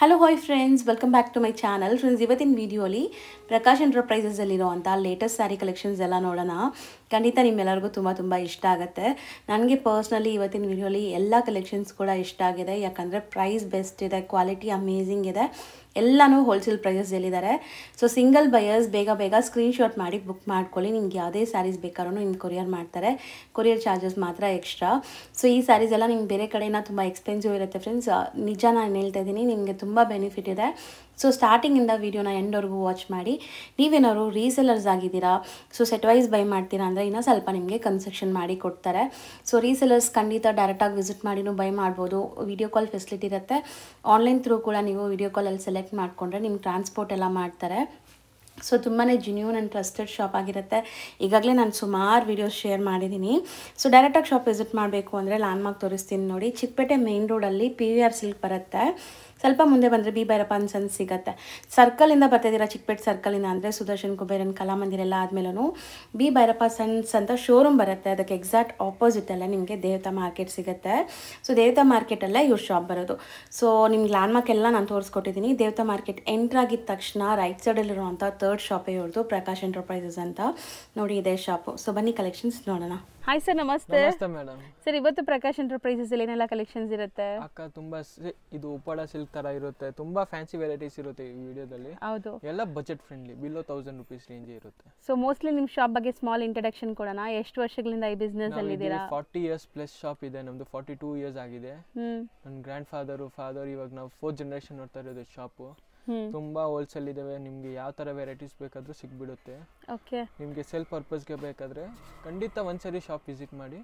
Hello hi friends, welcome back to my channel. Friends, ಇವತ್ತಿನ ವಿಡಿಯೋಲಿ ಪ್ರಕಾಶ್ ಎಂಟರ್ಪ್ರೈಸಸಲ್ಲಿರುವಂಥ ಲೇಟೆಸ್ಟ್ ಸ್ಯಾರಿ ಕಲೆಕ್ಷನ್ಸ್ ಎಲ್ಲ ನೋಡೋಣ. ಖಂಡಿತ ನಿಮ್ಮೆಲ್ಲರಿಗೂ ತುಂಬ ಇಷ್ಟ ಆಗುತ್ತೆ. ನನಗೆ ಪರ್ಸ್ನಲಿ ಇವತ್ತಿನ ವಿಡಿಯೋಲಿ ಎಲ್ಲ ಕಲೆಕ್ಷನ್ಸ್ ಕೂಡ ಇಷ್ಟ ಆಗಿದೆ. ಯಾಕಂದರೆ ಪ್ರೈಸ್ ಬೆಸ್ಟ್ ಇದೆ, ಕ್ವಾಲಿಟಿ ಅಮೇಝಿಂಗ್ ಇದೆ, ಎಲ್ಲನೂ ಹೋಲ್ಸೇಲ್ ಪ್ರೈಸಸ್ ಹೇಳಿದ್ದಾರೆ. ಸೊ ಸಿಂಗಲ್ ಬಯರ್ಸ್ ಬೇಗ ಸ್ಕ್ರೀನ್ಶಾಟ್ ಮಾಡಿ ಬುಕ್ ಮಾಡ್ಕೊಳ್ಳಿ. ನಿಮ್ಗೆ ಯಾವುದೇ ಸ್ಯಾರೀಸ್ ಬೇಕಾದ್ರೂ ನಿಮ್ಗೆ ಕೊರಿಯರ್ ಮಾಡ್ತಾರೆ. ಕೊರಿಯರ್ ಚಾರ್ಜಸ್ ಮಾತ್ರ ಎಕ್ಸ್ಟ್ರಾ. ಸೊ ಈ ಸ್ಯಾರೀಸ್ ಎಲ್ಲ ನಿಮ್ಗೆ ಬೇರೆ ಕಡೆಯಿಂದ ತುಂಬ ಎಕ್ಸ್ಪೆನ್ಸಿವ್ ಇರುತ್ತೆ ಫ್ರೆಂಡ್ಸ್. ನಿಜ ನಾನು ಹೇಳ್ತಾ ಇದ್ದೀನಿ, ನಿಮಗೆ ತುಂಬ ಬೆನಿಫಿಟ್ ಇದೆ. ಸೊ ಸ್ಟಾರ್ಟಿಂಗಿಂದ ವೀಡಿಯೋನ ಎಂಡ್ವರೆಗೂ ವಾಚ್ ಮಾಡಿ. ನೀವೇನಾದ್ರು ರೀಸೆಲ್ಲರ್ಸ್ ಆಗಿದ್ದೀರಾ, ಸೊ ಸೆಟ್ ವೈಸ್ ಬೈ ಮಾಡ್ತೀರಾ ಅಂದರೆ ಇನ್ನೂ ಸ್ವಲ್ಪ ನಿಮಗೆ ಕನ್ಸೆಷನ್ ಮಾಡಿ ಕೊಡ್ತಾರೆ. ಸೊ ರೀಸೆಲ್ಲರ್ಸ್ ಖಂಡಿತ ಡೈರೆಕ್ಟಾಗಿ ವಿಸಿಟ್ ಮಾಡಿನೂ ಬೈ ಮಾಡ್ಬೋದು. ವಿಡಿಯೋ ಕಾಲ್ ಫೆಸಿಲಿಟಿ ಇರುತ್ತೆ. ಆನ್ಲೈನ್ ಥ್ರೂ ಕೂಡ ನೀವು ವಿಡಿಯೋ ಕಾಲಲ್ಲಿ ಸೆಲೆಕ್ಟ್ ಮಾಡಿಕೊಂಡ್ರೆ ನಿಮ್ಗೆ ಟ್ರಾನ್ಸ್ಪೋರ್ಟ್ ಎಲ್ಲ ಮಾಡ್ತಾರೆ. ಸೊ ತುಂಬಾ ಜೆನ್ಯೂನ್ ಆ್ಯಂಡ್ ಟ್ರಸ್ಟೆಡ್ ಶಾಪ್ ಆಗಿರುತ್ತೆ. ಈಗಾಗಲೇ ನಾನು ಸುಮಾರು ವೀಡಿಯೋಸ್ ಶೇರ್ ಮಾಡಿದ್ದೀನಿ. ಸೊ ಡೈರೆಕ್ಟಾಗಿ ಶಾಪ್ ವಿಸಿಟ್ ಮಾಡಬೇಕು ಅಂದರೆ ಲ್ಯಾಂಡ್ಮಾರ್ಕ್ ತೋರಿಸ್ತೀನಿ ನೋಡಿ. ಚಿಕ್ಕಪೇಟೆ ಮೇನ್ ರೋಡಲ್ಲಿ PVR ಸಿಲ್ಕ್ ಬರುತ್ತೆ. ಸ್ವಲ್ಪ ಮುಂದೆ ಬಂದರೆ ಬಿ ಭೈರಪ್ಪ ಅನ್ಸನ್ ಸಿಗುತ್ತೆ. ಸರ್ಕಲಿಂದ ಬರ್ತಾಯಿದ್ದೀರಾ, ಚಿಕ್ಕಪೇಟೆ ಸರ್ಕಲಿಂದ ಅಂದರೆ ಸುದರ್ಶನ್ ಕುಬೇರನ್ ಕಲಾಮಂದಿರ ಎಲ್ಲ ಆದಮೇಲೂ ಬಿ ಭೈರಪ್ಪ ಸನ್ಸ್ ಅಂತ ಶೋರೂಮ್ ಬರುತ್ತೆ. ಅದಕ್ಕೆ ಎಕ್ಸಾಕ್ಟ್ ಆಪೋಸಿಟಲ್ಲೇ ನಿಮಗೆ ದೇವತಾ ಮಾರ್ಕೆಟ್ ಸಿಗುತ್ತೆ. ಸೊ ದೇವತಾ ಮಾರ್ಕೆಟಲ್ಲೇ ಇವ್ರ ಶಾಪ್ ಬರೋದು. ಸೊ ನಿಮ್ಗೆ ಲ್ಯಾಂಡ್ಮಾರ್ಕ್ ಎಲ್ಲ ನಾನು ತೋರಿಸ್ಕೊಟ್ಟಿದ್ದೀನಿ. ದೇವತಾ ಮಾರ್ಕೆಟ್ ಎಂಟ್ರಾಗಿದ್ದ ತಕ್ಷಣ ರೈಟ್ ಸೈಡಲ್ಲಿರುವಂಥ ಥರ್ಡ್ ಶಾಪೇ ಇವ್ರದ್ದು, ಪ್ರಕಾಶ್ ಎಂಟರ್ಪ್ರೈಸಸ್ ಅಂತ. ನೋಡಿ ಇದೇ ಶಾಪು. ಸೊ ಬನ್ನಿ ಕಲೆಕ್ಷನ್ಸ್ ನೋಡೋಣ. ಹಾಯ್ ಸರ್, ನಮಸ್ತೆ. ನಮಸ್ತೆ ಮೇಡಮ್. ಸರ್, ಇವತ್ತು ಪ್ರಕಾಶ್ ಎಂಟರ್ಪ್ರೈಸಸ್ ಅಲ್ಲಿ ಏನೆಲ್ಲ ಕಲೆಕ್ಷನ್ಸ್ ಇರುತ್ತೆ? ಅಕ್ಕ ತುಂಬಾ ಇದು ಉಪ್ಪಾಡ ಸಿಲ್ಕ್ ತರ ಇರುತ್ತೆ. ತುಂಬಾ ಫ್ಯಾನ್ಸಿ ವೆರೈಟೀಸ್ ಇರುತ್ತೆ ಈ ವಿಡಿಯೋದಲ್ಲಿ. ಹೌದು, ಎಲ್ಲ budget friendly, below 1000 rupees range ಇರುತ್ತೆ. ಸೊ ಮೋಸ್ಟ್ಲಿ ನಿಮ್ಮ ಶಾಪ್ ಬಗ್ಗೆ ಸ್ಮಾಲ್ ಇಂಟ್ರಡಕ್ಷನ್ ಕೊಡೋಣ. ಎಷ್ಟು ವರ್ಷಗಳಿಂದ ಈ ಬಿಸ್ನೆಸ್ ಅಲ್ಲಿ ಇದ್ದೀರಾ? 40 ಇಯರ್ಸ್ ಪ್ಲಸ್ ಶಾಪ್ ಇದೆ ನಮ್ದು. 42 ಇಯರ್ಸ್ ಆಗಿದೆ. ನನ್ನ ಗ್ರ್ಯಾಂಡ್ ಫಾದರ್ ಇವಾಗ ನಾವು 4th ಜನರೇಷನ್ ನೋಡ್ತಾ ಇರೋದು ಶಾಪು. ತುಂಬಾ ಹೋಲ್ಸೇಲ್ ಇದಾವೆ. ನಿಮ್ಗೆ ಯಾವ ತರ ವೆರೈಟೀಸ್ ಬೇಕಾದ್ರೂ ಸಿಗ್ಬಿಡುತ್ತೆ. ಓಕೆ, ನಿಮ್ಗೆ ಸೆಲ್ ಪರ್ಪಸ್ಗೆ ಬೇಕಾದ್ರೆ ಖಂಡಿತ ಒಂದ್ಸರಿ ಶಾಪ್ ವಿಸಿಟ್ ಮಾಡಿ.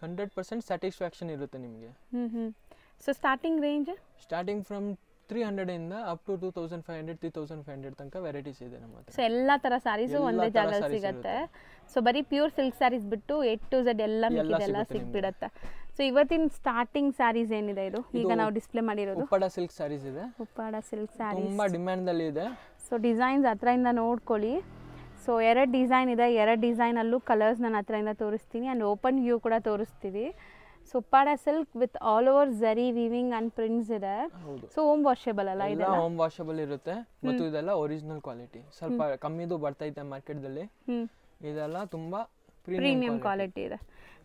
100% ಸ್ಯಾಟಿಸ್ಫ್ಯಾಕ್ಷನ್ ಇರುತ್ತೆ ನಿಮಗೆ. So starting range starting from 300 ಇಂದ ಅಪ್ ಟು 2500 3500 ತನಕ ವೆರೈಟೀಸ್ ಇದೆ ನಮ್ಮ ಹತ್ರ. ಸೊ ಎಲ್ಲ ತರ ಸ್ಯಾರೀಸು ಒಂದೇ ಜಾಗದಲ್ಲಿ ಸಿಗುತ್ತೆ. ಸೊ ಬರೀ ಪ್ಯೂರ್ ಸಿಲ್ಕ್ ಸ್ಯಾರೀಸ್ ಬಿಟ್ಟು A to Z ಎಲ್ಲ ಮಿಕ್ಕಿದೆಲ್ಲ ಸಿಗ್ಬಿಡುತ್ತೆ. ಸೊ ಇವತ್ತಿನ ಸ್ಟಾರ್ಟಿಂಗ್ ಸ್ಯಾರೀಸ್ ಏನಿದೆ ಇದು ಈಗ ನಾವು ಡಿಸ್ಪ್ಲೇ ಮಾಡಿರೋದು? ಉಪ್ಪಾಡ ಸಿಲ್ಕ್ ಸ್ಯಾರೀಸ್ ಇದೆ. ಉಪ್ಪಾಡ ಸಿಲ್ಕ್ ಸ್ಯಾರೀಸ್ ತುಂಬಾ ಡಿಮ್ಯಾಂಡ್ ಅಲ್ಲಿ ಇದೆ. ಸೊ ಡಿಸೈನ್ಸ್ ಹತ್ರದಿಂದ ನೋಡ್ಕೊಳ್ಳಿ. ಸೊ 2 ಡಿಸೈನ್ ಇದೆ. 2 ಡಿಸೈನಲ್ಲೂ ಕಲರ್ಸ್ ನಾನು ಹತ್ರದಿಂದ ತೋರಿಸ್ತೀನಿ ಆ್ಯಂಡ್ ಓಪನ್ ವ್ಯೂ ಕೂಡ ತೋರಿಸ್ತೀವಿ. So Uppada silk with all over zari weaving and prints ಇದೆ. ಸೊ ಹೋಮ್ ವಾಷೇಬಲ್ ಅಲ್ಲ? ಇದೆಲ್ಲ ಹೋಮ್ ವಾಷೇಬಲ್ ಇರುತ್ತೆ ಮತ್ತು ಇದೆಲ್ಲ ಒರಿಜಿನಲ್ ಕ್ವಾಲಿಟಿ. ಸ್ವಲ್ಪ ಕಮ್ಮಿದು ಬರ್ತಾ ಇದೆ ಮಾರ್ಕೆಟ್ದಲ್ಲಿ. ಇದೆಲ್ಲ ತುಂಬಾ ಪ್ರೀಮಿಯಂ ಕ್ವಾಲಿಟಿ ಇದೆ.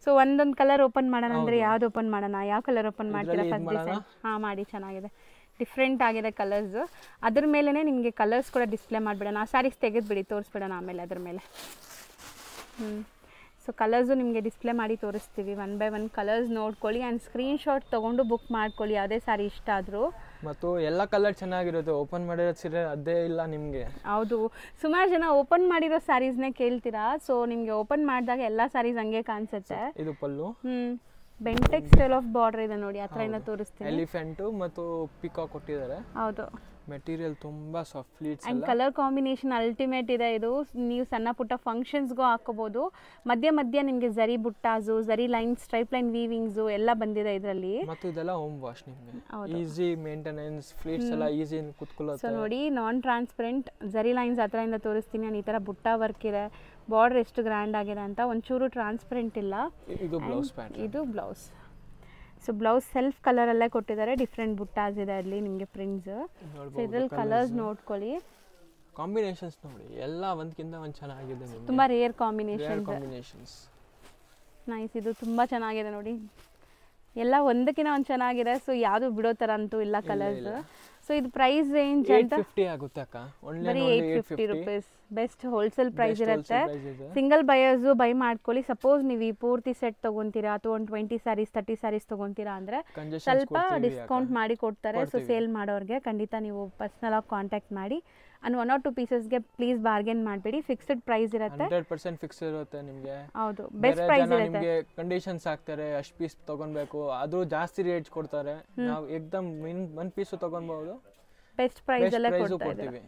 ಸೊ ಒಂದೊಂದು ಕಲರ್ ಓಪನ್ ಮಾಡೋಣ ಅಂದರೆ ಯಾವ್ದು ಓಪನ್ ಮಾಡೋಣ? ಯಾವ ಕಲರ್ ಓಪನ್ ಮಾಡ್ತೀರಾ ಫಸ್ಟ್ ಡಿಸೈನ್? ಹಾಂ ಮಾಡಿ, ಚೆನ್ನಾಗಿದೆ, ಡಿಫ್ರೆಂಟ್ ಆಗಿದೆ ಕಲರ್ಸ್. ಅದ್ರ ಮೇಲೇ ನಿಮಗೆ ಕಲರ್ಸ್ ಕೂಡ ಡಿಸ್ಪ್ಲೇ ಮಾಡಿಬಿಡೋಣ. ಆ ಸ್ಯಾರೀಸ್ ತೆಗೆದುಬಿಡಿ, ತೋರಿಸ್ಬಿಡೋಣ ಆಮೇಲೆ ಅದ್ರ ಮೇಲೆ. ಸೊ ಕಲರ್ಸು ನಿಮಗೆ ಡಿಸ್ಪ್ಲೇ ಮಾಡಿ ತೋರಿಸ್ತೀವಿ. 1 by 1 ಕಲರ್ಸ್ ನೋಡ್ಕೊಳ್ಳಿ ಆ್ಯಂಡ್ ಸ್ಕ್ರೀನ್ಶಾಟ್ ತೊಗೊಂಡು ಬುಕ್ ಮಾಡ್ಕೊಳ್ಳಿ ಯಾವುದೇ ಸ್ಯಾರಿ ಇಷ್ಟ ಆದರೂ. ಮತ್ತು ಎಲ್ಲ ಕಲರ್ ಚೆನ್ನಾಗಿರುತ್ತೆ. ಓಪನ್ ಮಾಡಿರೋ ಸೀರೆ ಅದೇ ಇಲ್ಲ ನಿಮಗೆ. ಹೌದು, ಸುಮಾರು ಜನ ಓಪನ್ ಮಾಡಿರೋ ಸ್ಯಾರೀಸ್ನೇ ಕೇಳ್ತೀರಾ. ಸೊ ನಿಮಗೆ ಓಪನ್ ಮಾಡಿದಾಗ ಎಲ್ಲ ಸ್ಯಾರೀಸ್ ಹಂಗೆ ಕಾಣಿಸುತ್ತೆ. ಇದು ಪಲ್ಲು. ಬೆಂಟೆಕ್ಸ್ ಸ್ಟೈಲ್ ಆಫ್ ಬಾರ್ಡರ್ ಇದೆ ನೋಡಿ, ಹತ್ರದಿಂದ ತೋರಿಸ್ತೀನಿ. ಎಲಿಫೆಂಟ್ ಮತ್ತು ಪಿಕಾಕ್ ಕೊಟ್ಟಿದ್ದಾರೆ. ಹೌದು, ಮೆಟೀರಿಯಲ್ ತುಂಬಾ soft fleets and colour combination ultimate ಇದೆ. ಇದು ನೀವು ಸಣ್ಣ ಪುಟ್ಟ ಫಂಕ್ಷನ್ಸ್ಗೂ ಹಾಕೋಬೋದು. ಮಧ್ಯ ನಿಮಗೆ ಝರಿ ಬುಟ್ಟಾಸು, ಝರಿ ಲೈನ್, ಸ್ಟ್ರೈಪ್ ಲೈನ್ ವೀವಿಂಗ್ಸು ಎಲ್ಲ ಬಂದಿದೆ ಇದರಲ್ಲಿ. ಮತ್ತು ಇದೆಲ್ಲ ಹೋಮ್ ವಾಶ್, ನಿಮಗೆ ಈಸಿ ಮೇಂಟೆನೆನ್ಸ್, ಫ್ಲೀಟ್ಸ್ ಎಲ್ಲ ಈಸಿ ಕುತ್ಕೊಳ್ಳುತ್ತೆ. ಸೊ ನೋಡಿ, ನಾನ್ ಟ್ರಾನ್ಸ್ಪರೆಂಟ್ ಝರಿ ಲೈನ್ಸ್ ಹತ್ರದಿಂದ ತೋರಿಸ್ತೀನಿ. ನಾನು ಈ ಥರ ಬುಟ್ಟ ವರ್ಕ್ ಇದೆ. ಬಾರ್ಡರ್ ಎಷ್ಟು ಗ್ರ್ಯಾಂಡ್ ಆಗಿದೆ ಅಂತ, ಒಂಚೂರು ಟ್ರಾನ್ಸ್ಪರೆಂಟ್ ಇಲ್ಲ. ಇದು ಬ್ಲೌಸ್ ಪ್ಯಾಟರ್ನ್. ಇದು ಬ್ಲೌಸ್. ಸೊ ಬ್ಲೌಸ್ ಸೆಲ್ಫ್ ಕಲರಲ್ಲೇ ಕೊಟ್ಟಿದ್ದಾರೆ. ಡಿಫ್ರೆಂಟ್ ಬುಟ್ಟಾಸ್ ಇದೆ ಅಲ್ಲಿ ನಿಮಗೆ ಪ್ರಿಂಟ್ಸ್. ಸೊ ಇದ್ರಲ್ಲಿ ಕಲರ್ಸ್ ನೋಡ್ಕೊಳ್ಳಿ, ಕಾಂಬಿನೇಷನ್ಸ್ ನೋಡಿ, ಎಲ್ಲ ಒಂದಕ್ಕಿಂತ ಒಂದು ಚೆನ್ನಾಗಿದೆ. ತುಂಬ ರೇರ್ ಕಾಂಬಿನೇಷನ್ಸ್. ನೈಸ್, ಇದು ತುಂಬ ಚೆನ್ನಾಗಿದೆ ನೋಡಿ, ಎಲ್ಲ ಒಂದಕ್ಕಿಂತ ಒಂದು ಚೆನ್ನಾಗಿದೆ. ಸೊ ಯಾವುದು ಬಿಡೋ ಥರ ಅಂತೂ ಇಲ್ಲ ಕಲರ್ಸ್. ಸೊ ಇದು ಪ್ರೈಸ್ ರೇಂಜ್ ಅಂತ 850 ಆಗುತ್ತೆ ಅಕ್ಕ. ಬರೀ 850 ರೂಪೀಸ್. ಬೆಸ್ಟ್ ಹೋಲ್ಸೇಲ್ ಪ್ರೈಸ್ ಇರುತ್ತೆ. ಸಿಂಗಲ್ ಬಯರ್ಸು ಬೈ ಮಾಡ್ಕೊಳ್ಳಿ. ಸಪೋಸ್ ನೀವು ಈ ಪೂರ್ತಿ ಸೆಟ್ ತೊಗೊತೀರಾ ಅಥವಾ ಒಂದು 20 ಸ್ಯಾರೀಸ್ 30 ಸ್ಯಾರೀಸ್ ತೊಗೊತೀರಾ ಅಂದರೆ ಸ್ವಲ್ಪ ಡಿಸ್ಕೌಂಟ್ ಮಾಡಿ ಕೊಡ್ತಾರೆ. ಸೊ ಸೇಲ್ ಮಾಡೋರಿಗೆ ಖಂಡಿತ ನೀವು ಪರ್ಸ್ನಲಾಗಿ ಕಾಂಟ್ಯಾಕ್ಟ್ ಮಾಡಿ. ಅಂಡ್ 1 or 2 ಪೀಸಸ್ಗೆ ಪ್ಲೀಸ್ ಬಾರ್ಗೇನ್ ಮಾಡಬೇಡಿ. ಫಿಕ್ಸ್ಡ್ ಪ್ರೈಸ್ ಇರುತ್ತೆ. 100% ಫಿಕ್ಸ್ ಇರುತ್ತೆ ನಿಮಗೆ. ಹೌದು, ಬೆಸ್ಟ್ ಪ್ರೈಸ್ ಇರುತ್ತೆ. ನಿಮಗೆ ಕಂಡೀಷನ್ಸ್ ಹಾಕ್ತಾರೆ, ಅಷ್ಟು ಪೀಸ್ ತಗೊಬೇಕು, ಅದು ಜಾಸ್ತಿ ರೇಟ್ ಕೊಡ್ತಾರೆ. ನಾವು ಏಕದಮ್ 1 ಪೀಸ್ ತಗೊಬಹುದು, ಬೆಸ್ಟ್ ಪ್ರೈಸ್ ಅಲ್ಲೇ ಕೊಡ್ತಾ ಇದ್ದೀವಿ.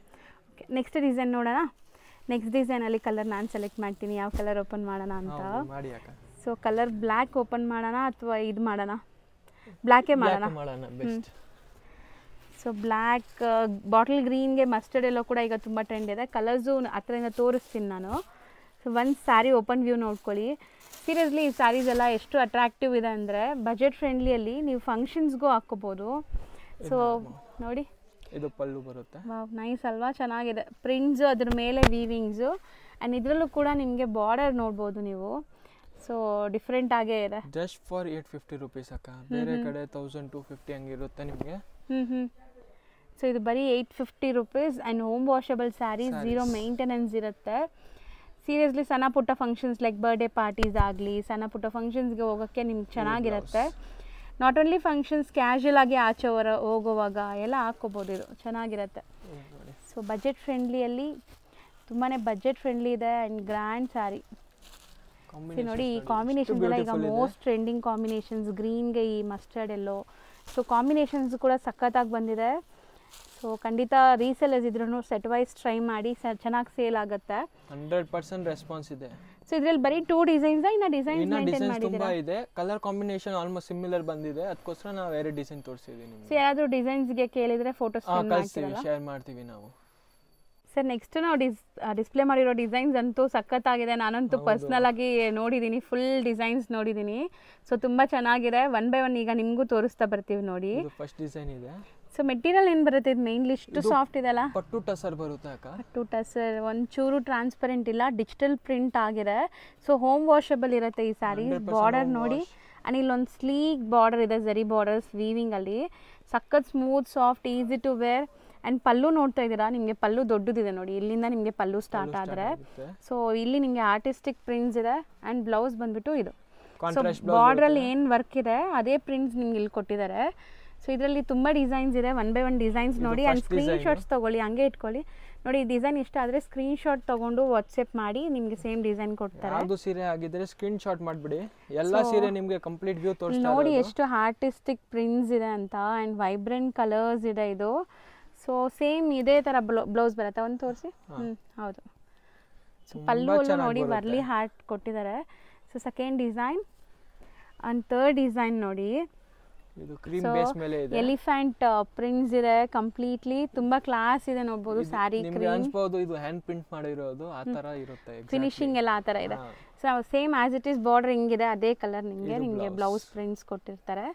ಓಕೆ, ನೆಕ್ಸ್ಟ್ ಡಿಸೈನ್ ನೋಡೋಣ. ನೆಕ್ಸ್ಟ್ ಡಿಸೈನಲ್ಲಿ ಕಲರ್ ನಾನು ಸೆಲೆಕ್ಟ್ ಮಾಡ್ತೀನಿ, ಯಾವ ಕಲರ್ ಓಪನ್ ಮಾಡೋಣ ಅಂತ. ಸೊ ಕಲರ್ ಬ್ಲ್ಯಾಕ್ ಓಪನ್ ಮಾಡೋಣ ಅಥವಾ ಇದು ಮಾಡೋಣ? ಬ್ಲ್ಯಾಕೇ ಮಾಡೋಣ. ಸೊ ಬ್ಲ್ಯಾಕ್, ಬಾಟಲ್ ಗ್ರೀನ್ಗೆ ಮಸ್ಟರ್ಡ್ ಎಲ್ಲೋ ಕೂಡ ಈಗ ತುಂಬ ಟ್ರೆಂಡ್ ಇದೆ. ಕಲರ್ಸು ಹತ್ರದಿಂದ ತೋರಿಸ್ತೀನಿ ನಾನು. ಸೊ ಒಂದು ಸ್ಯಾರಿ ಓಪನ್ ವ್ಯೂ ನೋಡ್ಕೊಳ್ಳಿ. ಸೀರಿಯಸ್ಲಿ ಈ ಸ್ಯಾರೀಸ್ ಎಲ್ಲ ಎಷ್ಟು ಅಟ್ರಾಕ್ಟಿವ್ ಇದೆ ಅಂದರೆ ಬಜೆಟ್ ಫ್ರೆಂಡ್ಲಿಯಲ್ಲಿ ನೀವು ಫಂಕ್ಷನ್ಸ್ಗೂ ಹಾಕ್ಕೋಬೋದು. ಸೊ ನೋಡಿ, ಇದು ಪಲ್ಲು ಬರುತ್ತೆ. ವಾವ್, ನೈಸ್ ಅಲ್ವಾ, ಚೆನ್ನಾಗಿದೆ. ಪ್ರಿಂಟ್ಸು ಅದ್ರ ಮೇಲೆ ವೀವಿಂಗ್ಸು ಆ್ಯಂಡ್ ಇದರಲ್ಲೂ ಕೂಡ ನಿಮಗೆ ಬಾರ್ಡರ್ ನೋಡ್ಬೋದು ನೀವು. ಸೊ ಡಿಫ್ರೆಂಟ್ ಆಗೇ ಇದೆ. ಜಸ್ಟ್ ಫಾರ್ 850 rupees ಅಕ್ಕ. ಬೇರೆ ಕಡೆ 1250 ಹಂಗಿರುತ್ತೆ ನಿಮಗೆ. ಸೊ ಇದು ಬರೀ 850 rupees and home washable saris, zero maintenance ಇರುತ್ತೆ. ಸೀರಿಯಸ್ಲಿ ಸಣ್ಣ ಪುಟ್ಟ ಫಂಕ್ಷನ್ಸ್ ಲೈಕ್ ಬರ್ಡೇ ಪಾರ್ಟೀಸ್ ಆಗಲಿ, ಸಣ್ಣ ಪುಟ್ಟ ಫಂಕ್ಷನ್ಸ್ಗೆ ಹೋಗೋಕ್ಕೆ ನಿಮ್ಗೆ ಚೆನ್ನಾಗಿರುತ್ತೆ. ನಾಟ್ ಓನ್ಲಿ ಫಂಕ್ಷನ್ಸ್, ಕ್ಯಾಶುಯಲ್ ಆಗಿ ಆಚೆ ಹೋಗುವಾಗ ಎಲ್ಲ ಹಾಕ್ಕೋಬೋದು, ಇದು ಚೆನ್ನಾಗಿರುತ್ತೆ. ಸೊ ಬಜೆಟ್ ಫ್ರೆಂಡ್ಲಿಯಲ್ಲಿ ತುಂಬಾ ಬಜೆಟ್ ಫ್ರೆಂಡ್ಲಿ ಇದೆ ಆ್ಯಂಡ್ ಗ್ರ್ಯಾಂಡ್ ಸ್ಯಾರಿ. ನೋಡಿ ಈ ಕಾಂಬಿನೇಷನ್ಸ್ ಎಲ್ಲ ಈಗ ಮೋಸ್ಟ್ ಟ್ರೆಂಡಿಂಗ್ ಕಾಂಬಿನೇಷನ್ಸ್, ಗ್ರೀನ್ಗೆ ಈ ಮಸ್ಟರ್ಡ್ ಎಲ್ಲೋ. ಸೊ ಕಾಂಬಿನೇಷನ್ಸ್ ಕೂಡ ಸಖತ್ತಾಗಿ ಬಂದಿದೆ. ಸೊ ಖಂಡಿತ ರೀಸೆಲ್ಲರ್ಸ್ ಇದ್ರೂ ಸೆಟ್ ವೈಸ್ ಟ್ರೈ ಮಾಡಿ, ಚೆನ್ನಾಗಿ ಸೇಲ್ ಆಗುತ್ತೆ. 100% ರೆಸ್ಪಾನ್ಸ್ ಇದೆ. ಸೊ ಇದ್ರಲ್ಲಿ ಬರೀ 2 ಡಿಸೈನ್ಸ್, ಇನ್ನ ಡಿಸೈನ್ಸ್ ಮೇಂಟೈನ್ ಮಾಡಿದ್ದೀರಾ? ತುಂಬಾ ಇದೆ. ಕಲರ್ ಕಾಂಬಿನೇಷನ್ ಆಲ್ಮೋಸ್ಟ್ ಸಿಮಿಲರ್ ಬಂದಿದೆ, ಅದಕ್ಕೋಸ್ಕರ ನಾವು ಬೇರೆ ಡಿಸೈನ್ ತೋರಿಸಿದ್ದೀವಿ ನಿಮಗೆ. ಸೊ ಯಾರಾದರೂ ಡಿಸೈನ್ಸ್ಗೆ ಕೇಳಿದ್ರೆ ಫೋಟೋಸ್ ಶೇರ್ ಮಾಡ್ತೀವಿ ನಾವು. ಸರ್ ನೆಕ್ಸ್ಟ್ ನಾವು ಡಿಸ್ಪ್ಲೇ ಮಾಡಿರೋ ಡಿಸೈನ್ಸ್ ಅಂತೂ ಸಖತ್ತಾಗಿದೆ. ನಾನಂತೂ ಪರ್ಸ್ನಲ್ ಆಗಿ ನೋಡಿದ್ದೀನಿ, ಫುಲ್ ಡಿಸೈನ್ಸ್ ನೋಡಿದ್ದೀನಿ. ಸೊ ತುಂಬ ಚೆನ್ನಾಗಿದೆ. 1 by 1 ಈಗ ನಿಮಗೂ ತೋರಿಸ್ತಾ ಬರ್ತೀವಿ ನೋಡಿ. ಫಸ್ಟ್ ಡಿಸೈನ್ ಇದೆ. ಸೊ ಮೆಟೀರಿಯಲ್ ಏನು ಬರುತ್ತೆ ಇದು ಮೇನ್ಲಿ? ಇಷ್ಟು ಸಾಫ್ಟ್ ಇದೆಲ್ಲ. ಪಟ್ಟು ಟಸರ್ ಬರುತ್ತೆ ಅಕ್ಕ. ಪಟ್ಟು ಟಸರ್, ಒಂಚೂರು ಟ್ರಾನ್ಸ್ಪರೆಂಟ್ ಇಲ್ಲ, ಡಿಜಿಟಲ್ ಪ್ರಿಂಟ್ ಆಗಿದೆ. ಸೊ ಹೋಮ್ ವಾಷಬಲ್ ಇರುತ್ತೆ ಈ ಸ್ಯಾರೀಸ್. ಬಾರ್ಡರ್ ನೋಡಿ, ಆ್ಯಂಡ್ ಇಲ್ಲೊಂದು ಸ್ಲೀಕ್ ಬಾರ್ಡರ್ ಇದೆ, ಝರಿ ಬಾರ್ಡರ್ಸ್ ವೀವಿಂಗಲ್ಲಿ. ಸಖತ್ smooth, soft, easy to wear. And pallu ನೋಡ್ತಾ ಇದ್ದೀರಾ, ನಿಮಗೆ ಪಲ್ಲು ದೊಡ್ಡದಿದೆ ನೋಡಿ, ಇಲ್ಲಿಂದ ನಿಮಗೆ ಪಲ್ಲು ಸ್ಟಾರ್ಟ್ ಆದರೆ. ಸೊ ಇಲ್ಲಿ ನಿಮಗೆ ಆರ್ಟಿಸ್ಟಿಕ್ ಪ್ರಿಂಟ್ಸ್ ಇದೆ ಆ್ಯಂಡ್ ಬ್ಲೌಸ್ ಬಂದ್ಬಿಟ್ಟು ಇದು. ಸೊ ಬಾರ್ಡ್ರಲ್ಲಿ ಏನು ವರ್ಕ್ ಇದೆ ಅದೇ ಪ್ರಿಂಟ್ಸ್ ನಿಮ್ಗೆ ಇಲ್ಲಿ ಕೊಟ್ಟಿದ್ದಾರೆ. ಸೊ ಇದರಲ್ಲಿ ತುಂಬ ಡಿಸೈನ್ಸ್ ಇದೆ. 1 by 1 ಡಿಸೈನ್ಸ್ ನೋಡಿ ಆ್ಯಂಡ್ ಸ್ಕ್ರೀನ್ ಶಾಟ್ಸ್ ತೊಗೊಳ್ಳಿ, ಹಂಗೆ ಇಟ್ಕೊಳ್ಳಿ. ನೋಡಿ ಈ ಡಿಸೈನ್ ಇಷ್ಟ ಆದರೆ ಸ್ಕ್ರೀನ್ ಶಾಟ್ ತೊಗೊಂಡು ವಾಟ್ಸಪ್ ಮಾಡಿ, ನಿಮಗೆ ಸೇಮ್ ಡಿಸೈನ್ ಕೊಡ್ತಾರೆ. ಯಾವುದು ಸೀರೆ ಆಗಿದ್ರೆ ಸ್ಕ್ರೀನ್ ಶಾಟ್ ಮಾಡಿಬಿಡಿ, ಎಲ್ಲ ಸೀರೆ ನಿಮಗೆ ಕಂಪ್ಲೀಟ್ ವ್ಯೂ ತೋರಿಸ್ತಾರೆ. ನೋಡಿ ಎಷ್ಟು ಆರ್ಟಿಸ್ಟಿಕ್ ಪ್ರಿಂಟ್ಸ್ ಇದೆ ಅಂತ, ಆ್ಯಂಡ್ ವೈಬ್ರೆಂಟ್ ಕಲರ್ಸ್ ಇದೆ ಇದು. ಸೊ ಸೇಮ್ ಇದೇ ಥರ ಬ್ಲೌಸ್ ಬರುತ್ತೆ. ಒಂದು ತೋರಿಸಿ. ಹೌದು. ಸೊ ಪಲ್ಲು ನೋಡಿ ವರ್ಲಿ ಹಾರ್ಟ್ ಕೊಟ್ಟಿದ್ದಾರೆ. So second design and third design ನೋಡಿ, ಇದು ಕ್ರೀಮ್ ಬೇಸ್ ಮೇಲೆ ಇದೆ. ಎಲಿಫೆಂಟ್ ಪ್ರಿಂಟ್ಸ್ ಇದೆ ಕಂಪ್ಲೀಟ್ಲಿ. ತುಂಬಾ ಕ್ಲಾಸ್ ಇದೆ ನೋಡಬಹುದು. ಸ್ಯಾರಿ ನಿಮಗೆ ಅನ್ಸಬಹುದು ಇದು ಹ್ಯಾಂಡ್ ಪ್ರಿಂಟ್ ಮಾಡಿರೋದು, ಆ ತರ ಇರುತ್ತೆ. ಫಿನಿಶಿಂಗ್ ಎಲ್ಲ ಆ ತರ ಇದೆ. So same as it is border ಹಿಂಗಿದೆ, ಅದೇ ಕಲರ್ ನಿಮಗೆ ಬ್ಲೌಸ್ ಪ್ರಿಂಟ್ಸ್ ಕೊಟ್ಟಿರ್ತಾರೆ.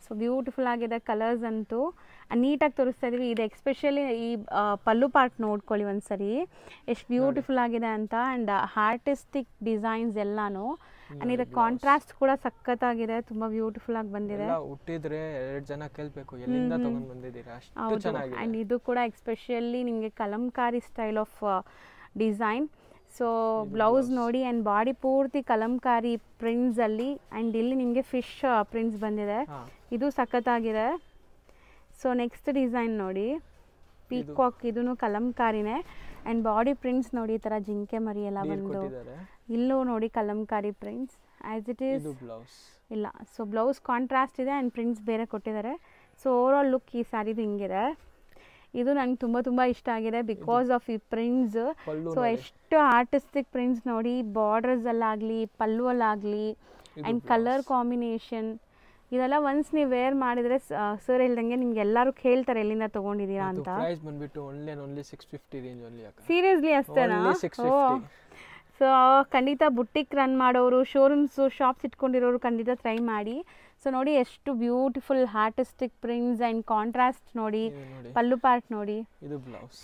ಸೊ ಬ್ಯೂಟಿಫುಲ್ ಆಗಿದೆ ಕಲರ್ಸ್ ಅಂತೂ. ನೀಟಾಗಿ ತೋರಿಸ್ತಾ ಇದೀವಿ. ಇದು ಎಕ್ಸ್ಪೆಷಲಿ ಈ ಪಲ್ಲು ಪಾರ್ಟ್ ನೋಡ್ಕೊಳ್ಳಿ ಒಂದ್ಸರಿ, ಎಷ್ಟು ಬ್ಯೂಟಿಫುಲ್ ಆಗಿದೆ ಅಂತ. ಆ್ಯಂಡ್ ಆರ್ಟಿಸ್ಟಿಕ್ ಡಿಸೈನ್ಸ್ ಎಲ್ಲಾನು. ಆ್ಯಂಡ್ ಇದರ ಕಾಂಟ್ರಾಸ್ಟ್ ಕೂಡ ಸಖತ್ತಾಗಿದೆ, ತುಂಬ ಬ್ಯೂಟಿಫುಲ್ ಆಗಿ ಬಂದಿದೆ. ಹುಟ್ಟಿದ್ರೆ 2 ಜನ ಕೇಳಬೇಕು ಎಲ್ಲಿಂದ ತಗೊಂಡು ಬಂದಿದ್ದೀರಾ, ಅಷ್ಟು ಚೆನ್ನಾಗಿದೆ. ಆ್ಯಂಡ್ ಇದು ಕೂಡ ಎಕ್ಸ್ಪೆಷಲಿ ನಿಮಗೆ Kalamkari style of design. So blouse ನೋಡಿ, ಆ್ಯಂಡ್ ಬಾಡಿ ಪೂರ್ತಿ ಕಲಂಕಾರಿ ಪ್ರಿಂಟ್ಸಲ್ಲಿ. ಆ್ಯಂಡ್ ಇಲ್ಲಿ ನಿಮಗೆ ಫಿಶ್ ಪ್ರಿಂಟ್ಸ್ ಬಂದಿದೆ, ಇದು ಸಖತ್ತಾಗಿದೆ. ಸೊ ನೆಕ್ಸ್ಟ್ ಡಿಸೈನ್ ನೋಡಿ, ಪೀಕಾಕ್, ಇದೂ ಕಲಂಕಾರಿನೇ. ಆ್ಯಂಡ್ ಬಾಡಿ ಪ್ರಿಂಟ್ಸ್ ನೋಡಿ, ಈ ಥರ ಜಿಂಕೆ ಮರಿ ಎಲ್ಲ ಬಂದು. ಇಲ್ಲೂ ನೋಡಿ Kalamkari prints as it is ಇಲ್ಲ. ಸೊ ಬ್ಲೌಸ್ ಕಾಂಟ್ರಾಸ್ಟ್ ಇದೆ ಆ್ಯಂಡ್ ಪ್ರಿಂಟ್ಸ್ ಬೇರೆ ಕೊಟ್ಟಿದ್ದಾರೆ. ಸೊ ಓವರಾಲ್ ಲುಕ್ ಈ ಸ್ಯಾರಿದು ಹಿಂಗಿದೆ. ಇದು ನಂಗೆ ತುಂಬ ಇಷ್ಟ ಆಗಿದೆ ಬಿಕಾಸ್ ಆಫ್ ಈ ಪ್ರಿಂಟ್ಸ್. ಸೊ ಎಷ್ಟು ಆರ್ಟಿಸ್ಟಿಕ್ ಪ್ರಿಂಟ್ಸ್ ನೋಡಿ, ಬಾರ್ಡರ್ಸಲ್ಲಾಗಲಿ, ಪಲ್ಲುವಲ್ಲಾಗಲಿ, ಆ್ಯಂಡ್ ಕಲರ್ ಕಾಂಬಿನೇಷನ್ ಇದೆಲ್ಲ ಒನ್ಸ್ ನೀವು ವೇರ್ ಮಾಡಿದರೆ ಸರ್ ಹೇಳ್ದಂಗೆ ನಿಮ್ಗೆ ಎಲ್ಲರೂ ಕೇಳ್ತಾರೆ ಎಲ್ಲಿಂದ ತೊಗೊಂಡಿದ್ದೀರಾ ಅಂತ. ಸೀರಿಯಸ್ಲಿ ಅಷ್ಟೇನಾ? ಸೊ ಖಂಡಿತ ಬುಟ್ಟಿಕ್ ರನ್ ಮಾಡೋರು, ಶೋರೂಮ್ಸು, ಶಾಪ್ಸ್ ಇಟ್ಕೊಂಡಿರೋರು ಖಂಡಿತ ಟ್ರೈ ಮಾಡಿ. ಸೊ ನೋಡಿ ಎಷ್ಟು beautiful artistic prints and contrast ನೋಡಿ, ಪಲ್ಲು ಪಾರ್ಟ್ ನೋಡಿ.